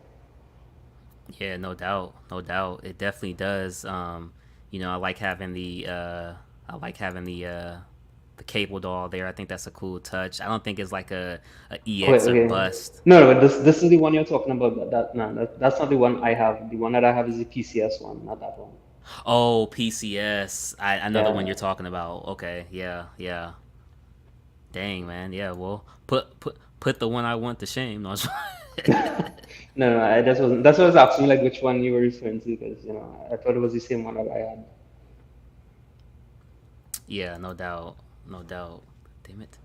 Yeah, no doubt, no doubt. It definitely does. I like having the cable doll there. I think that's a cool touch. I don't think it's like a Oh, wait, EX or okay. bust. No, no, but this is the one you're talking about. No, that's not the one I have. The one that I have is the PCS one, not that one. Oh, PCS. I know the one you're Yeah. talking about. Okay, yeah, yeah. Dang, man. Yeah, well, put the one I want to shame. No, No, no, I just wasn't. That's why I was asking like which one you were referring to, because I thought it was the same one that I had. yeah, no doubt, no doubt. Damn it,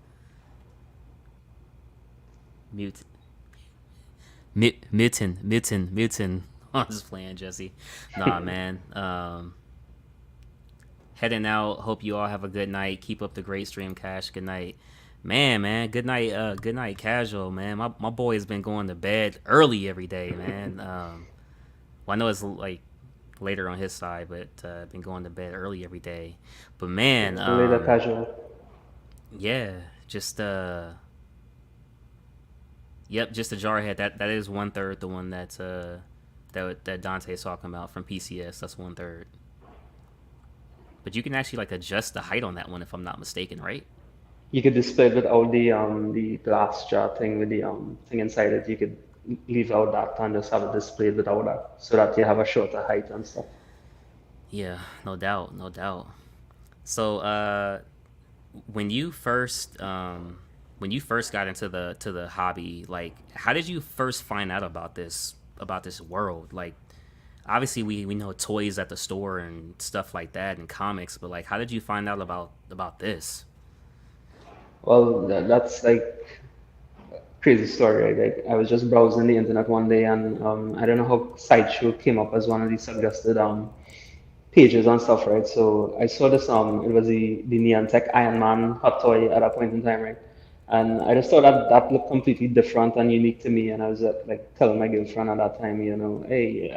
mute, mitten. I'm just playing, Jesse. Nah, man. Heading out. Hope you all have a good night. Keep up the great stream, Cash. Good night. Man, good night, casual, man. My boy has been going to bed early every day, man. Well, I know it's like later on his side, but been going to bed early every day. But man, Later casual. yeah, just yep, just a jarhead. That is one third. The one that's that Dante's talking about from PCS. That's one third. But you can actually like adjust the height on that one if I'm not mistaken, right? You could display it without the glass jar thing with the thing inside it. You could leave out that and just have it displayed without that, so that you have a shorter height and stuff. Yeah, no doubt, no doubt. So, when you first got into the hobby, like, how did you first find out about this world? Like, Obviously, we know toys at the store and stuff like that and comics, but like, how did you find out about this? Well, that's like crazy story, right? Like I was just browsing the internet one day, and I don't know how Sideshow came up as one of the suggested pages and stuff, right? So I saw this it was the Neantech Iron Man hot toy at that point in time, right? And I just thought that that looked completely different and unique to me. And I was like telling my girlfriend at that time, hey,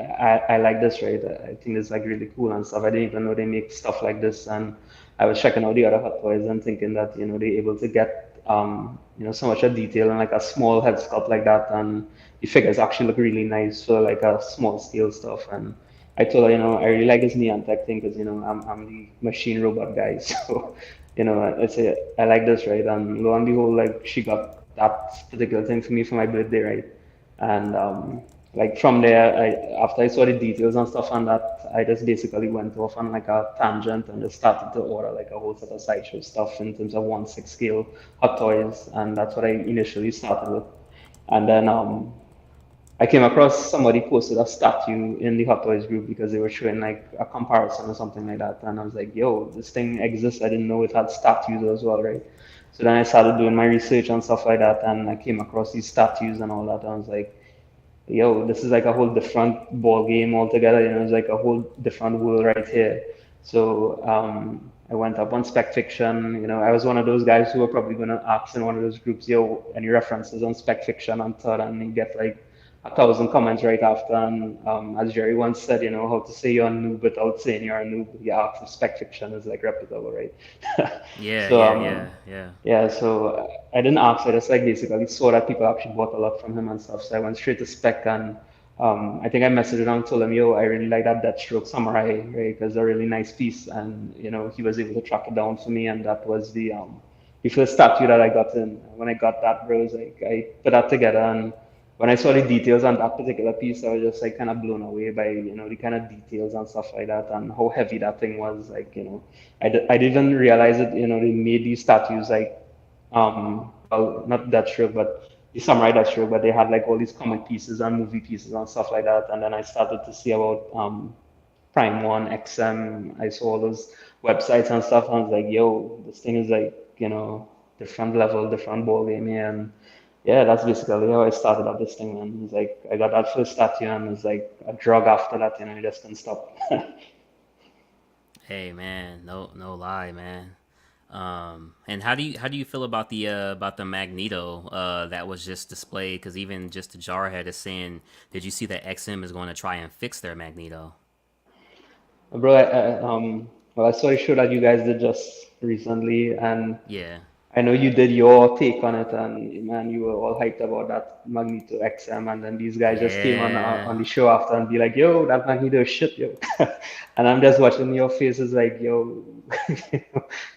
I like this, right? I think it's like really cool and stuff. I didn't even know they make stuff like this. And I was checking out the other hot toys and thinking that, they're able to get, so much of detail and like a small head sculpt like that. And the figures actually look really nice for like a small scale stuff. And I told her, I really like this neon tech thing because, I'm the machine robot guy. So, I say, I like this, right? And lo and behold, like she got that particular thing for me for my birthday, right? And like from there, after I saw the details and stuff on that, I just basically went off on like a tangent and just started to order like a whole set of sideshow stuff in terms of 1/6 scale hot toys, and that's what I initially started with. And then I came across somebody posted a statue in the Hot Toys group because they were showing like a comparison or something like that. And I was like, yo, this thing exists. I didn't know it had statues as well, right? So then I started doing my research and stuff like that. And I came across these statues and all that. And I was like, yo, this is like a whole different ball game altogether. It's like a whole different world right here. So I went up on Spec Fiction. I was one of those guys who were probably going to ask in one of those groups, yo, any references on Spec Fiction and thought, and you get like 1,000 comments right after. And as Jerry once said, how to say you're a noob without saying you're a noob. You ask if Spec Fiction is like reputable, right? Yeah, So yeah, yeah, yeah. yeah, so I didn't ask. I just like basically saw that people actually bought a lot from him and stuff. So I went straight to Spec, and I think I messaged him and told him, yo, I really like that Deathstroke Samurai, right? Because a really nice piece. And, he was able to track it down for me. And that was the first statue that I got in. When I got that, bro, it was like I put that together. And when I saw the details on that particular piece, I was just like kind of blown away by, the kind of details and stuff like that and how heavy that thing was. Like, I didn't realize it, they made these statues like well, not that sure, but the samurai that sure, but they had like all these comic pieces and movie pieces and stuff like that. And then I started to see about Prime One, XM. I saw all those websites and stuff, and I was like, yo, this thing is like, different level, different ball game here. And yeah, that's basically how I started up this thing, man. It's like I got that first statue, and it's like a drug after that, I just couldn't stop. Hey man, no lie, man. And how do you feel about the Magneto that was just displayed? Because even just the Jarhead is saying, did you see that XM is going to try and fix their Magneto? Bro, well, I saw a show that you guys did just recently, and Yeah, I know you did your take on it, and man, you were all hyped about that Magneto XM, and then these guys just came on yeah, the show after and be like, "Yo, that Magneto is shit, yo," and I'm just watching your faces like, "Yo,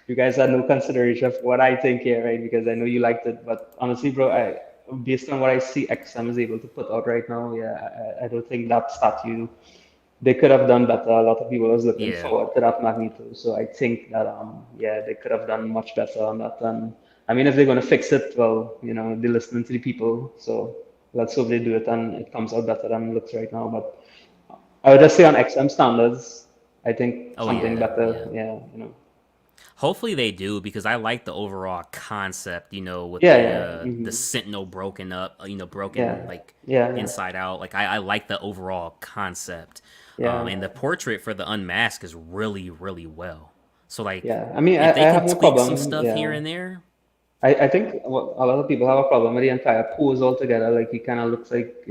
you guys had no consideration for what I think here, right?" Because I know you liked it, but honestly, bro, based on what I see XM is able to put out right now, yeah, I don't think that statue they could have done better. A lot of people was looking yeah, forward to that Magneto. So I think that yeah, they could have done much better on that. And I mean, if they're gonna fix it, well, they're listening to the people. So let's hope they do it and it comes out better than it looks right now. But I would just say on XM standards, I think oh something yeah, better. yeah. Yeah, Hopefully they do because I like the overall concept. With yeah, the yeah, the Sentinel broken up, broken yeah, like yeah, yeah, inside out. Like I like the overall concept. yeah, And the portrait for the unmask is really really well. So like yeah. I mean, if they I can have no tweak some problem. stuff here Yeah. and there, I think a lot of people have a problem with the entire pose altogether. Like he kind of looks like,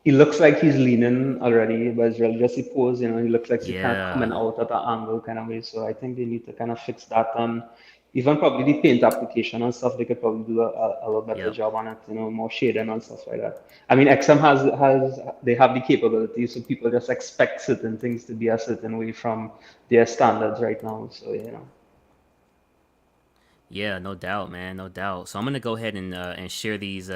he looks like he's leaning already, but it's really just the pose, he looks like he's kind of coming yeah, out at an angle kind of way. So I think they need to kind of fix that. And even probably the paint application and stuff, they could probably do a little better yep. job on it, more shading and stuff like that. I mean, XM they have the capability, so people just expect certain things to be a certain way from their standards right now. So, Yeah, no doubt, man, no doubt. So I'm gonna go ahead and share these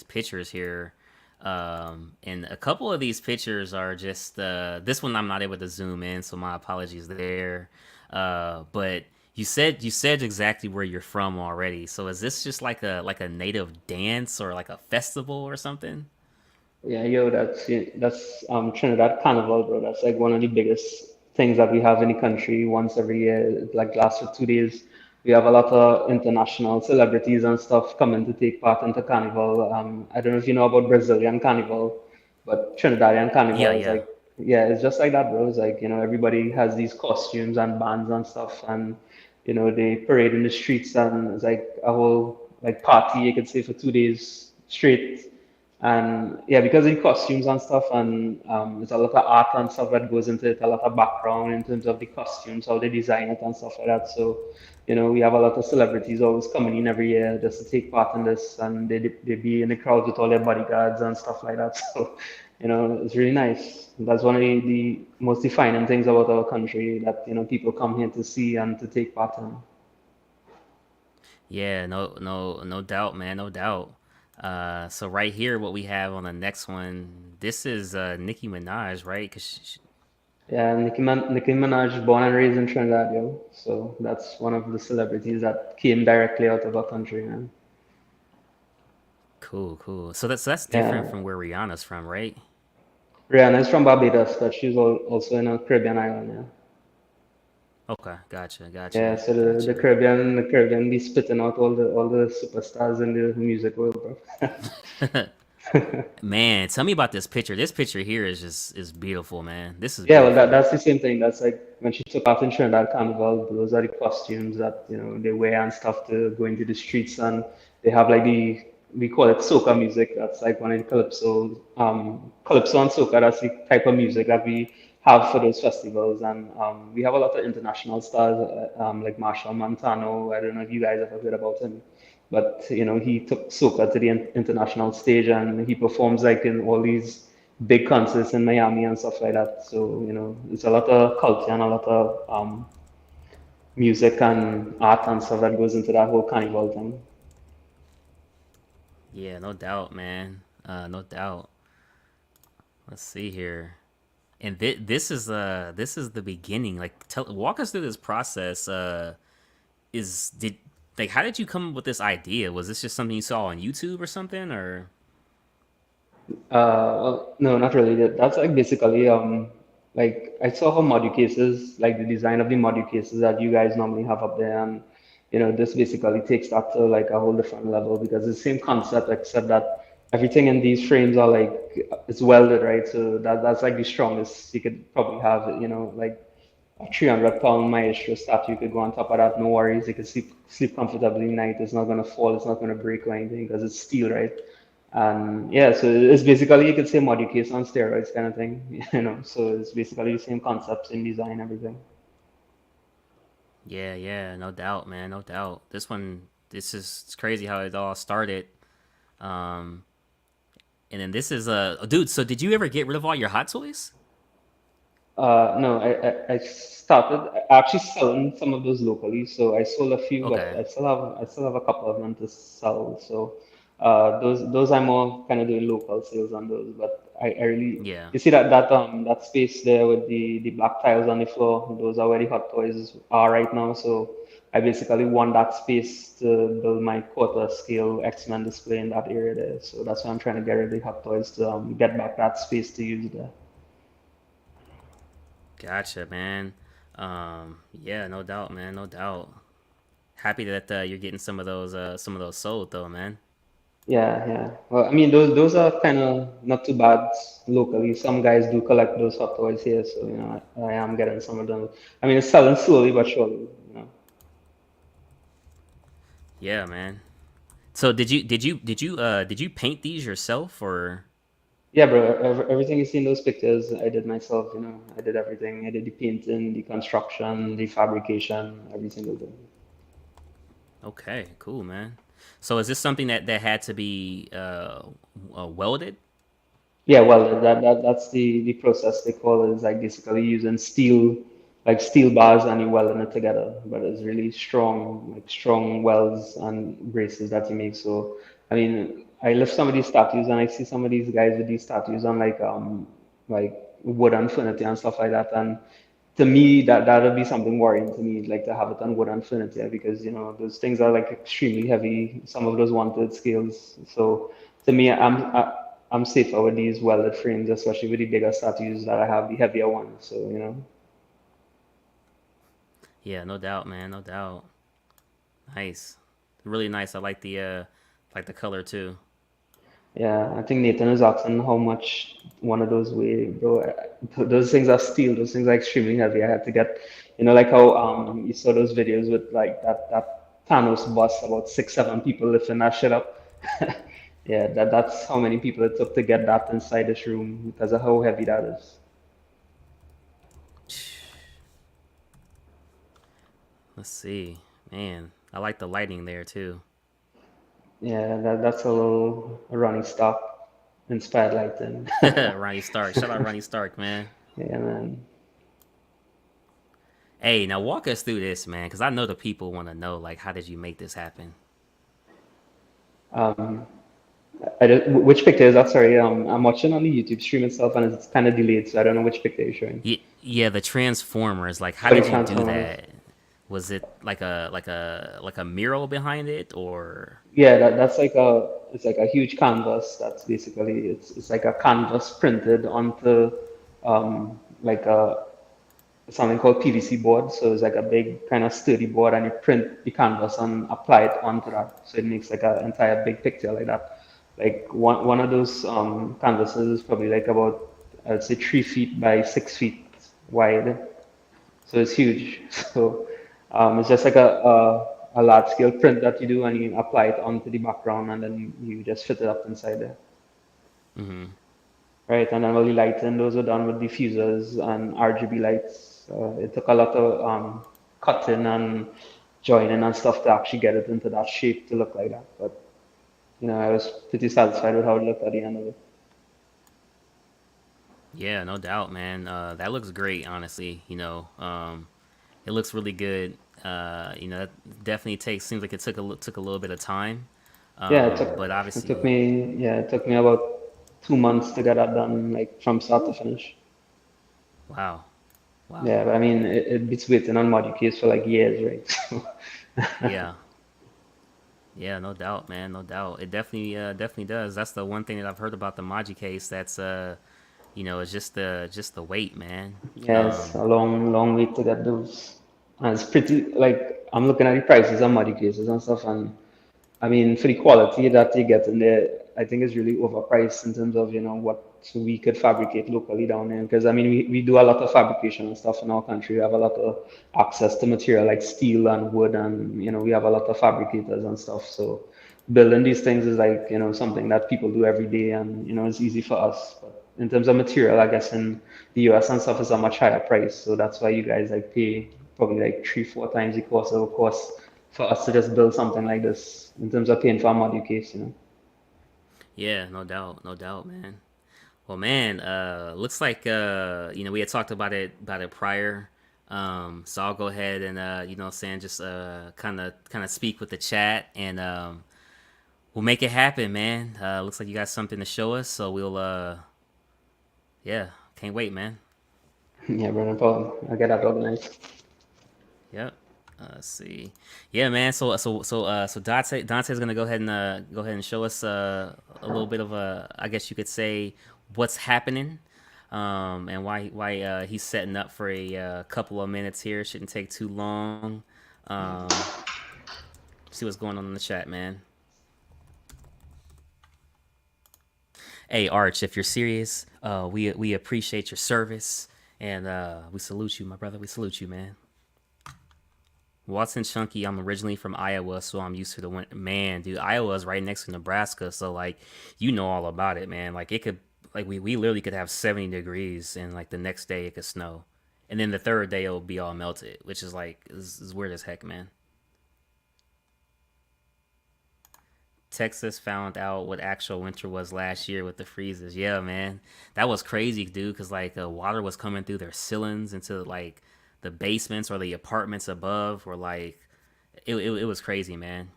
pictures here. And a couple of these pictures are just this one I'm not able to zoom in, so my apologies there. But you said exactly where you're from already. So is this just like a native dance or like a festival or something? Yeah, yo, that's Trinidad Carnival, bro. That's like one of the biggest things that we have in the country once every year. It like lasts for 2 days. We have a lot of international celebrities and stuff coming to take part into Carnival. I don't know if you know about Brazilian Carnival, but Trinidadian Yeah, Carnival is yeah. like, yeah, it's just like that, bro. It's like, everybody has these costumes and bands and stuff, and they parade in the streets, and it's like a whole like party, you could say, for 2 days straight. And yeah, because of the costumes and stuff, and there's a lot of art and stuff that goes into it, a lot of background in terms of the costumes, how they design it and stuff like that. So, we have a lot of celebrities always coming in every year just to take part in this, and they be in the crowds with all their bodyguards and stuff like that. So, it's really nice. That's one of the most defining things about our country that, people come here to see and to take part in. Yeah, no doubt, man, no doubt. So right here, what we have on the next one, this is Nicki Minaj, right? Yeah, Nicki Minaj, born and raised in Trinidad, yo. So that's one of the celebrities that came directly out of our country, man. Cool, cool. So that's different Yeah, from where Rihanna's from, right? Rihanna is from Barbados, but she's also in a Caribbean island, yeah. Okay, gotcha, Yeah, gotcha, so gotcha. The Caribbean be spitting out all the superstars in the music world, bro. Man, tell me about this picture. This picture here is beautiful, man. This is Yeah, well, beautiful. that's the same thing. That's like when she took part in Trinidad Carnival, those are the costumes that, they wear and stuff to go into the streets. And they have like we call it soca music. That's like one of the calypso and soca. That's the type of music that we have for those festivals. And we have a lot of international stars, like Marshall Montano. I don't know if you guys ever heard about him. But he took soca to the international stage, and he performs like in all these big concerts in Miami and stuff like that. So it's a lot of culture and a lot of music and art and stuff that goes into that whole carnival thing. Yeah, no doubt, man. No doubt. Let's see here. And this is the beginning. Like, walk us through this process. Is did like how did you come up with this idea? Was this just something you saw on YouTube or something, or Well, no, not really. That's like basically like I saw how module cases, like the design of the module cases that you guys normally have up there, and this basically takes that to like a whole different level because it's the same concept except that everything in these frames are like it's welded, right? So that's like the strongest you could probably have, like a 300-pound maestro statue. You could go on top of that, no worries. You could sleep comfortably at night. It's not gonna fall. It's not gonna break or anything because it's steel, right? And yeah, so it's basically you could say module case on steroids kind of thing, So it's basically the same concepts in design, everything. yeah, yeah, no doubt, man, no doubt. This is it's crazy how it all started. Um, and then this is dude. So did you ever get rid of all your hot toys? No, I started actually selling some of those locally. So I sold a few, but Okay, I still have a couple of them to sell. So those I'm more kind of doing local sales on those. But I really yeah, you see that space there with the black tiles on the floor. Those are where the hot toys are right now. So I basically want that space to build my quarter scale X-Men display in that area there. So that's why I'm trying to get rid of the hot toys to get back that space to use there. gotcha, man. Yeah, no doubt, man, no doubt. Happy that you're getting some of those sold though, man. Yeah, yeah. Well, I mean, those are kind of not too bad locally. Some guys do collect those hot toys here, so I am getting some of them. I mean, it's selling slowly but surely. Yeah, man. So did you paint these yourself or Yeah, bro. Everything you see in those pictures, I did myself. I did everything. I did the painting, the construction, the fabrication, every single thing. okay, cool, man. So is this something that had to be welded? Yeah, well, that's the process they call it. Is like basically using steel, like steel bars, and you welding it together. But it's really strong, like strong welds and braces that you make. So, I mean, I lift some of these statues, and I see some of these guys with these statues on like wooden furniture and stuff like that. And to me, that would be something worrying to me, like to have it on wooden furniture, because those things are like extremely heavy. Some of those wanted scales. So to me, I'm safer with these welded frames, especially with the bigger statues that I have, the heavier ones. So, you know, Yeah, no doubt, man. No doubt. Nice. Really nice. I like the color too. yeah, I think Nathan is asking how much one of those weigh, bro. Those things are steel. Those things are extremely heavy. I had to get, you know, like how you saw those videos with like that Thanos bus, about 6, 7 people lifting that shit up. Yeah, that's how many people it took to get that inside this room because of how heavy that is. Let's see. Man, I like the lighting there too. Yeah, that's a little running stock inspired lighting. Ronnie Stark. Shout out Ronnie Stark, man. Yeah, man. Hey, now walk us through this, man, because I know the people want to know, like, how did you make this happen? Um, which picture is that? Sorry, I'm watching on the YouTube stream itself and it's kind of delayed, so I don't know which picture you're showing. Yeah, the Transformers. Like, how Oh, the did you do Transformers. that? Was it like a mural behind it, or? Yeah, that's like it's like a huge canvas. That's basically it's like a canvas printed onto like a something called PVC board. So it's like a big kind of sturdy board, and you print the canvas and apply it onto that. So it makes like an entire big picture like that. Like one of those canvases is probably like about I'd say 3 feet by 6 feet wide. So it's huge. So it's just like a large scale print that you do, and you apply it onto the background, and then you just fit it up inside there. Mm-hmm. Right, and then all the lighting, those were done with diffusers and RGB lights. It took a lot of cutting and joining and stuff to actually get it into that shape to look like that. But you know, I was pretty satisfied with how it looked at the end of it. Yeah, no doubt, man. That looks great, honestly. It looks really good. It definitely seems like it took a little bit of time, Yeah, but it took obviously, me it took me about 2 months to get that done, like from start to finish. wow, wow, Yeah, but I mean, it beats waiting on module case for like years, right? yeah, yeah, no doubt, man, no doubt. It definitely does. That's the one thing that I've heard about the Maji case. That's it's just the weight, man. Yeah, it's Um, a long wait to get those. And it's pretty, like, I'm looking at the prices on module cases and stuff, and I mean, for the quality that you get in there, I think it's really overpriced in terms of, you know, what we could fabricate locally down there. Because, I mean, we do a lot of fabrication and stuff in our country. We have a lot of access to material like steel and wood, and, you know, we have a lot of fabricators and stuff. So building these things is like, you know, something that people do every day, and, you know, it's easy for us. But in terms of material, I guess in the US and stuff is a much higher price. So that's why you guys like pay probably like 3, 4 times the cost of a cost for us to just build something like this in terms of paying for a module case, you know. yeah, no doubt, man. Well, man, looks like we had talked about it prior. So I'll go ahead and saying just kind of speak with the chat, and we'll make it happen, man. Looks like you got something to show us, so we'll yeah, can't wait, man. Yeah, bro, no problem. I'll get that organized. Yep. Let's see. Yeah, man. So Dante's gonna go ahead and show us a little bit of I guess you could say what's happening, and why he's setting up for a couple of minutes here. Shouldn't take too long. Um, see what's going on in the chat, man. Hey, Arch, if you're serious, we appreciate your service, and we salute you, my brother. We salute you, man. Watson Chunky, I'm originally from Iowa, so I'm used to the winter. Man, dude, Iowa is right next to Nebraska, so like you know all about it, man. Like it could, like we literally could have 70 degrees, and like the next day it could snow, and then the third day it'll be all melted, which is like is weird as heck, man. Texas found out what actual winter was last year with the freezes. Yeah, man, that was crazy, dude. Cause like water was coming through their ceilings into like the basements or the apartments above, or like it was crazy, man.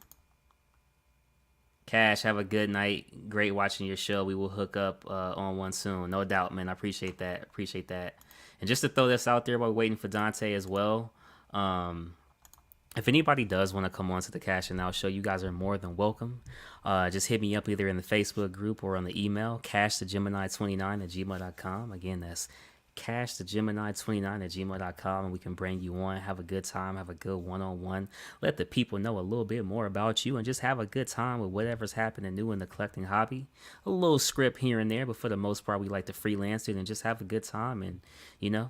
Cash, have a good night. Great watching your show. We will hook up on one soon, no doubt, man. I appreciate that. Appreciate that. And just to throw this out there while we're waiting for Dante as well. Um, If anybody does want to come on to the Cash and Out show, you guys are more than welcome. Just hit me up either in the Facebook group or on the email, cashthegemini29@gmail.com. Again, that's cashthegemini29@gmail.com, and we can bring you on, have a good time, have a good one-on-one, let the people know a little bit more about you, and just have a good time with whatever's happening new in the collecting hobby. A little script here and there, but for the most part, we like to freelance it and just have a good time and, you know,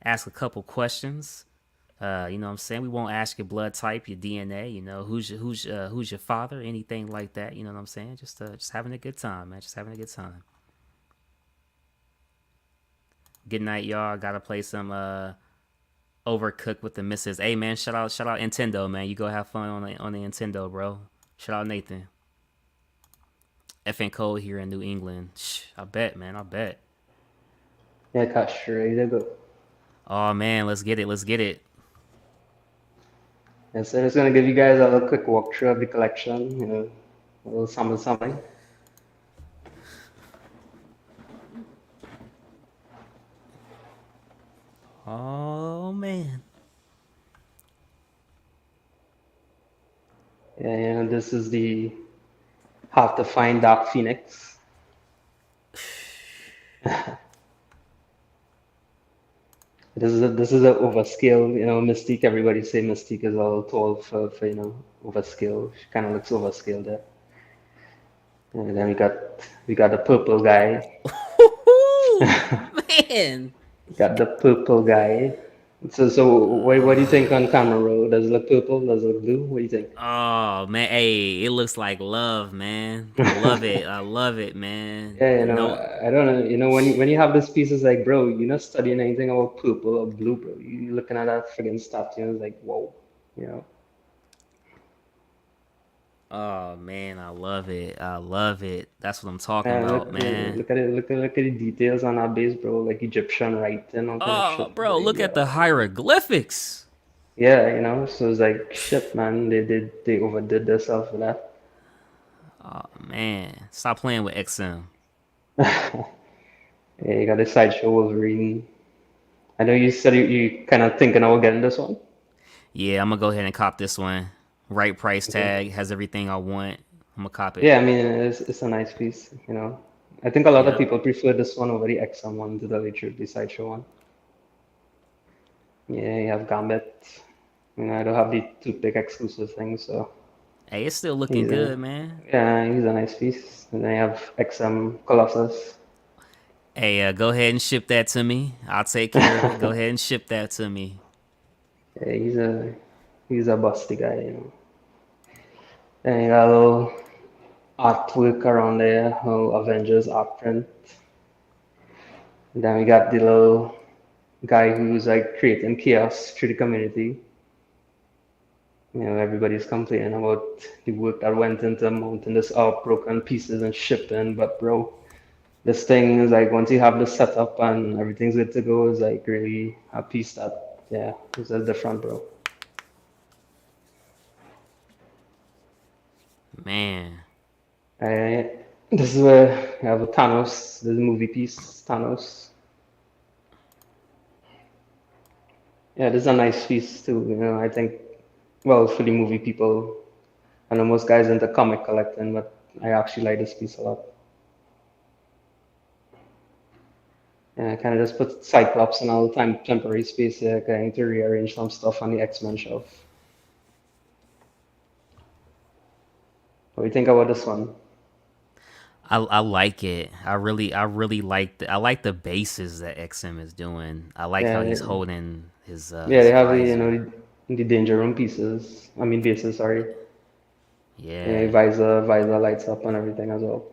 ask a couple questions. You know what I'm saying? We won't ask your blood type, your DNA, you know, who's your father, anything like that, you know what I'm saying? Just having a good time, man. Just having a good time. Good night, y'all. Gotta play some Overcooked with the missus. Hey man, shout out Nintendo, man. You go have fun on the Nintendo, bro. Shout out Nathan. FN Cole here in New England. I bet, man, I bet. Yeah, Cash, ready to go. Oh man, let's get it, let's get it. Yeah, so I'm just gonna give you guys a little quick walkthrough of the collection, a little something. Oh man. Yeah, this is the Hard to Find Dark Phoenix. This is a overscale, Mystique. Everybody say Mystique is a little tall for overscale. She kind of looks overscale there. And then we got the purple guy. Man. Got the purple guy. So what do you think on camera roll? Does it look purple? Does it look blue? What do you think? Oh man, hey, it looks like love, man. I love it. I love it, man. Yeah, No, I don't know. When you have these pieces, like, bro, you're not studying anything about purple or blue, bro. You're looking at that friggin' statue and it's like, whoa, you know. oh man, I love it. I love it. That's what I'm talking And about, man. look at it, look at the details on our base, bro. Like Egyptian writing, all kind of Oh, shit. bro, Like, look at the hieroglyphics. yeah, so it's like shit, man. They overdid themselves with that. Oh man, stop playing with XM. Yeah, you got the sideshow Wolverine. I know you said you kind of thinking about getting this one. Yeah, I'm gonna go ahead and cop this one. Right price Okay. tag, has everything I want. I'm gonna cop it. Yeah, I mean it's a nice piece. I think a lot of Yep. people prefer this one over the XM one, to tell you the truth, the sideshow one. Yeah, you have Gambit. I don't have the toothpick exclusive thing, so Hey, it's still looking he's a good, man. yeah, he's a nice piece. And then you have XM Colossus. Hey, go ahead and ship that to me. I'll take care of it. Go ahead and ship that to me. Yeah, he's a busty guy. And you got a little artwork around there, little Avengers art print. And then we got the little guy who's like creating chaos through the community. Everybody's complaining about the work that went into mounting this out broken pieces and shipping, but bro, this thing is like once you have the setup and everything's good to go, is like really a piece that yeah, it's just different, bro. Man. This is where you have a Thanos, this movie piece, Thanos. Yeah, this is a nice piece too, I think, well, for the movie people, I know most guys into comic collecting, but I actually like this piece a lot. Yeah, I kind of just put Cyclops in all time temporary space here, kind to rearrange some stuff on the X-Men shelf. What do you think about this one? I like it. I really like the bases that XM is doing. I like how Yeah, he's holding yeah, his they have visor. the danger room pieces. I mean bases, sorry. Yeah, Yeah. visor lights up and everything as well.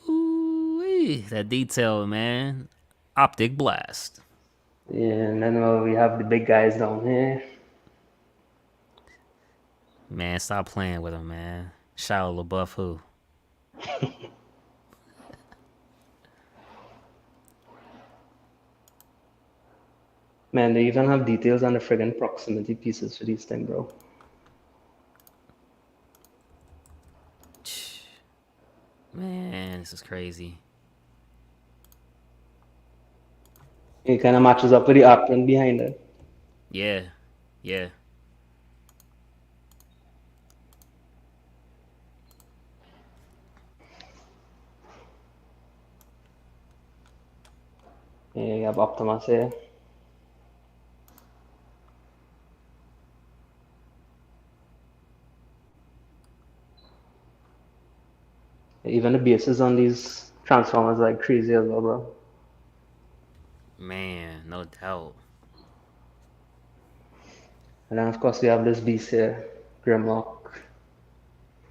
Ooh, that detail, man. Optic blast. Yeah, and then we have the big guys down here. Man, stop playing with him, man. Shia LaBeouf, who? Man, they even have details on the friggin' proximity pieces for these things, bro. Man, this is crazy. It kind of matches up with the art print behind it. Yeah, yeah. Yeah, you have Optimus here. Even the bases on these Transformers are like crazy as well, bro. Man, no doubt. And then of course we have this beast here, Grimlock.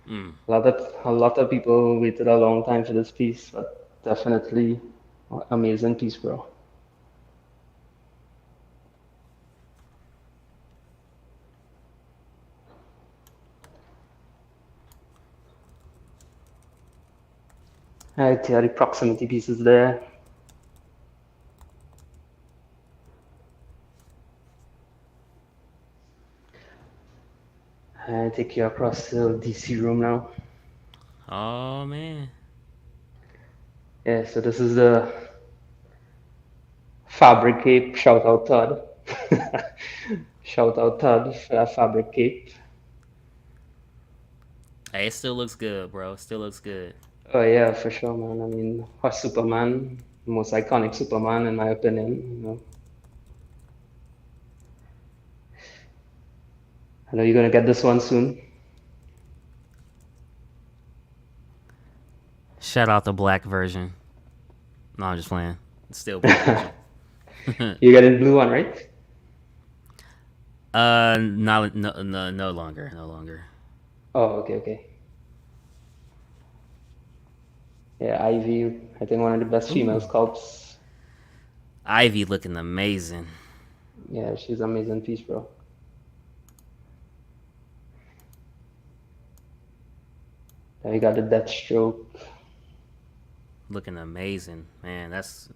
Mm. A lot of people waited a long time for this piece, but definitely amazing piece, bro. Alright, yeah, the proximity pieces there. I take you across the DC room now. Oh man. Yeah, so this is the fabric cape. Shout out Todd. Shout out Todd for that fabric cape. Hey, it still looks good, bro. It still looks good. Oh yeah, for sure, man. I mean, for Superman, most iconic Superman in my opinion. I know you're gonna get this one soon. Shout out the black version. No, I'm just playing. It's still blue version. You get the blue one, right? No longer, no longer. Oh, okay, okay. Yeah, Ivy, I think one of the best female Ooh, sculpts. Ivy looking amazing. Yeah, she's an amazing piece, bro. Then we got the Deathstroke. Looking amazing, man. That's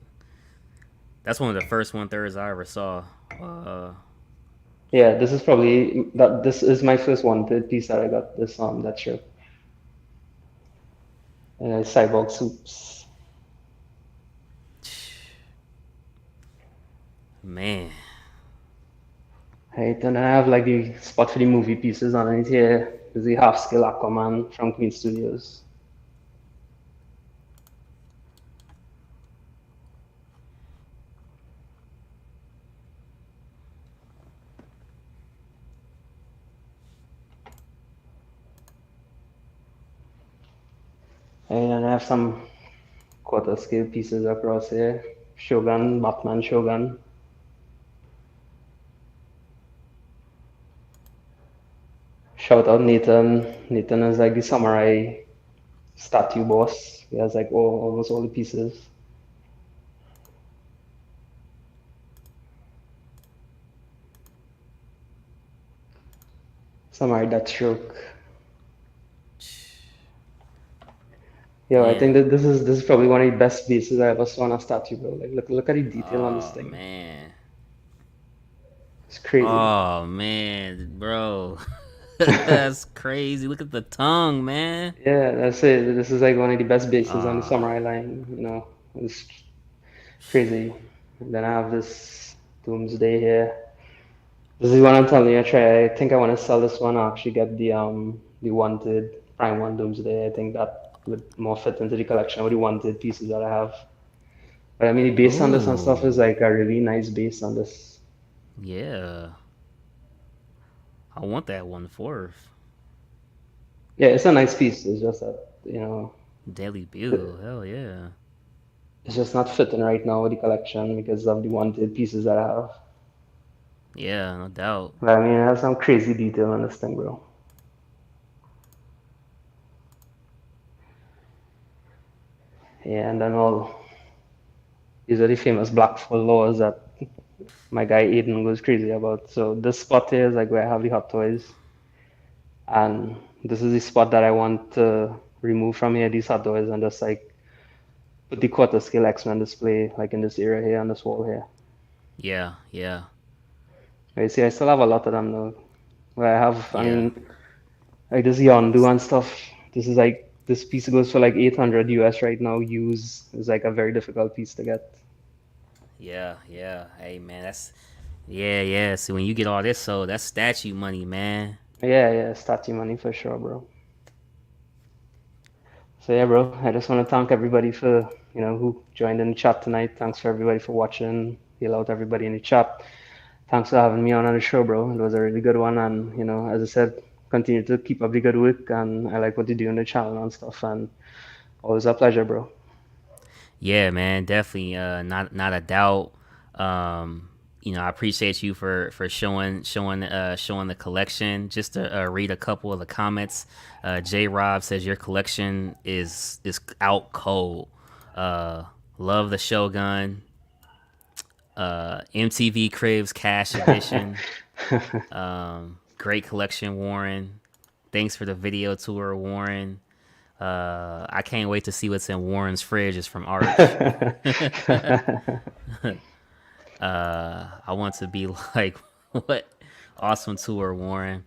one of the first 1/3s I ever saw. Uh, Yeah, this is probably that. This is my first wanted piece that I got. This Deathstroke. Cyborg suits. man, Right, and I have like the spot for the movie pieces on it here. There's the half scale Aquaman from Queen Studios. And then I have some quarter scale pieces across here. Shogun, Batman Shogun. Shout out Nathan. Nathan is like the samurai statue boss. He has like almost all the pieces. Samurai Deathstroke. Yo, I think man. that this is probably one of the best pieces I ever saw on a statue, bro. Like look at the detail on this Oh thing. man. It's crazy. Oh man, bro. That's crazy. Look at the tongue, man. Yeah, that's it. This is like one of the best bases on the Ah, samurai line. It's crazy. And then I have this Doomsday here. This is what I'm telling you. I think I want to sell this one. I'll actually get the wanted Prime One Doomsday. I think that would more fit into the collection of the wanted pieces that I have. But I mean, the base on this and stuff is ooh, like a really nice base on this. yeah. I want that 1/4. Yeah, it's a nice piece. It's just that Daily Bugle. Hell yeah. it's just not fitting right now with the collection because of the wanted pieces that I have. Yeah, no doubt. But I mean, it has some crazy detail on this thing, bro. Yeah, and then all these are the famous black laws that my guy Aiden goes crazy about. So this spot here is like where I have the Hot Toys, and this is the spot that I want to remove from here these Hot Toys and just like put the quarter scale X-Men display like in this area here on this wall here. Yeah, yeah, Right, see, I still have a lot of them though. Where I have, I yeah. mean, like this Yondu and stuff. This is like this piece goes for like 800 US right now. Use is like a very difficult piece to get. Yeah, yeah. Hey, man, that's yeah, yeah. See, when you get all this sold, that's statue money, man. Yeah, yeah, statue money for sure, bro. So yeah, bro, I just want to thank everybody for who joined in the chat tonight. Thanks for everybody for watching. Hail out everybody in the chat. Thanks for having me on the show, bro. It was a really good one, and as I said, continue to keep up the good work, and I like what you do on the channel and stuff, and always a pleasure, bro. Yeah, man, definitely. Not a doubt. I appreciate you for showing the collection. Just to read a couple of the comments. J Rob says your collection is out cold. Love the Shogun. MTV Cribs Cash Edition. Great collection, Warren. Thanks for the video tour, Warren. I can't wait to see what's in Warren's fridge. Is from Arch. I want to be like, what? Awesome tour, Warren.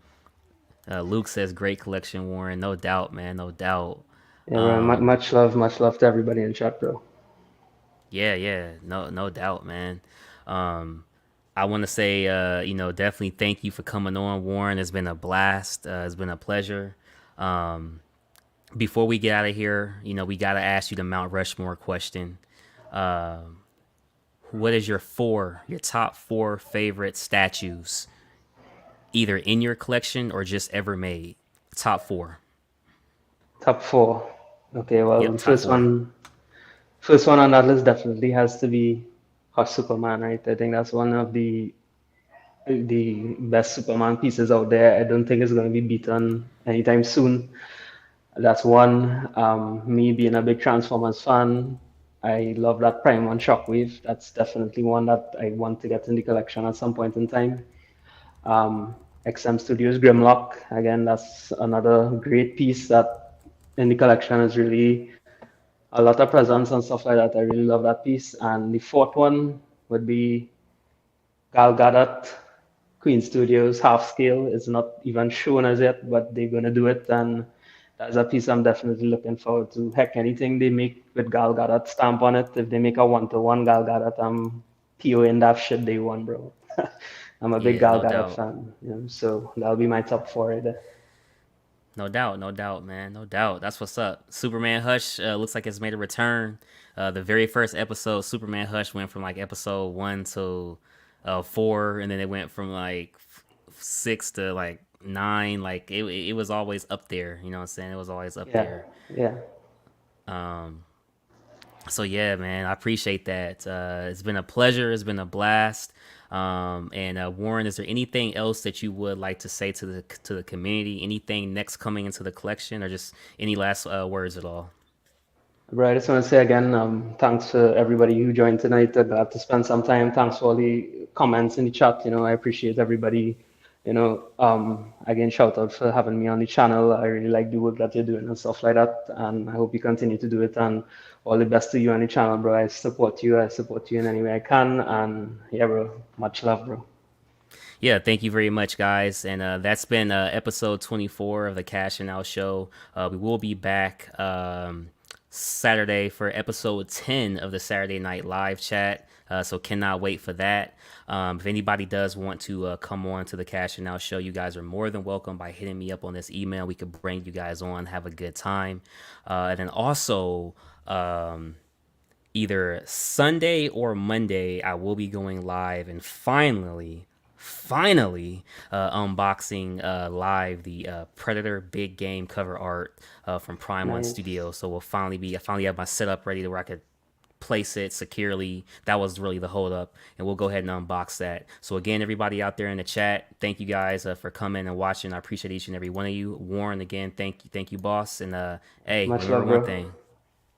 Luke says great collection, Warren. No doubt, man. No doubt. Yeah, bro, much love to everybody in chat, bro. Yeah. No doubt, man. I want to say, definitely thank you for coming on, Warren. It's been a blast. It's been a pleasure. Before we get out of here, we got to ask you the Mount Rushmore question. What is your top 4 favorite statues, either in your collection or just ever made? Top 4. Top 4. Okay, well, Yep, the top 4. first one on that list definitely has to be Hush Superman, right? I think that's one of the best Superman pieces out there. I don't think it's going to be beaten anytime soon. That's one. Me being a big Transformers fan, I love that Prime on Shockwave. That's definitely one that I want to get in the collection at some point in time. XM Studios Grimlock, again, that's another great piece that in the collection is really a lot of presence and stuff like that. I really love that piece. And the fourth one would be Gal Gadot, Queen Studios, half scale. It's not even shown as yet, but they're going to do it. And that's a piece I'm definitely looking forward to. Heck, anything they make with Gal Gadot stamp on it, if they make a 1-to-1 Gal Gadot, I'm POing that shit day one, bro. I'm a big Gal Gadot fan, so that'll be my top 4 right there. No doubt, man. No doubt. That's what's up. Superman Hush looks like it's made a return. The very first episode, Superman Hush went from like episode 1 to 4, and then it went from like 6 to like 9. Like it was always up there. You know what I'm saying? It was always up there. Yeah. So yeah, man, I appreciate that. It's been a pleasure. It's been a blast. And Warren, is there anything else that you would like to say to the community? Anything next coming into the collection, or just any last words at all? Right, I just want to say again, thanks to everybody who joined tonight. I got to spend some time. Thanks for all the comments in the chat. I appreciate everybody. Again, shout out for having me on the channel. I really like the work that you're doing and stuff like that. And I hope you continue to do it. And all the best to you on the channel, bro. I support you. In any way I can. And yeah, bro, much love, bro. Yeah, thank you very much, guys. And that's been episode 24 of the Cash and Out Show. We will be back Saturday for episode 10 of the Saturday Night Live chat. So cannot wait for that. If anybody does want to come on to the Cash and Out Show, you guys are more than welcome by hitting me up on this email. We could bring you guys on, have a good time. And then also, either Sunday or Monday, I will be going live and finally unboxing live the Predator Big Game cover art from Prime One Studios. So I finally have my setup ready to where I could place it securely. That was really the hold up, and we'll go ahead and unbox that. So again, everybody out there in the chat, thank you guys for coming and watching. I appreciate each and every one of you. Warren, again, thank you, boss. And hey, much remember love, one thing: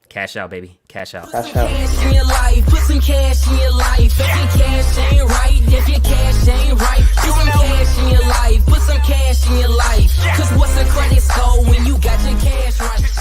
cash out, baby, cash out. Cash out. Cash in your life, put some cash in your life.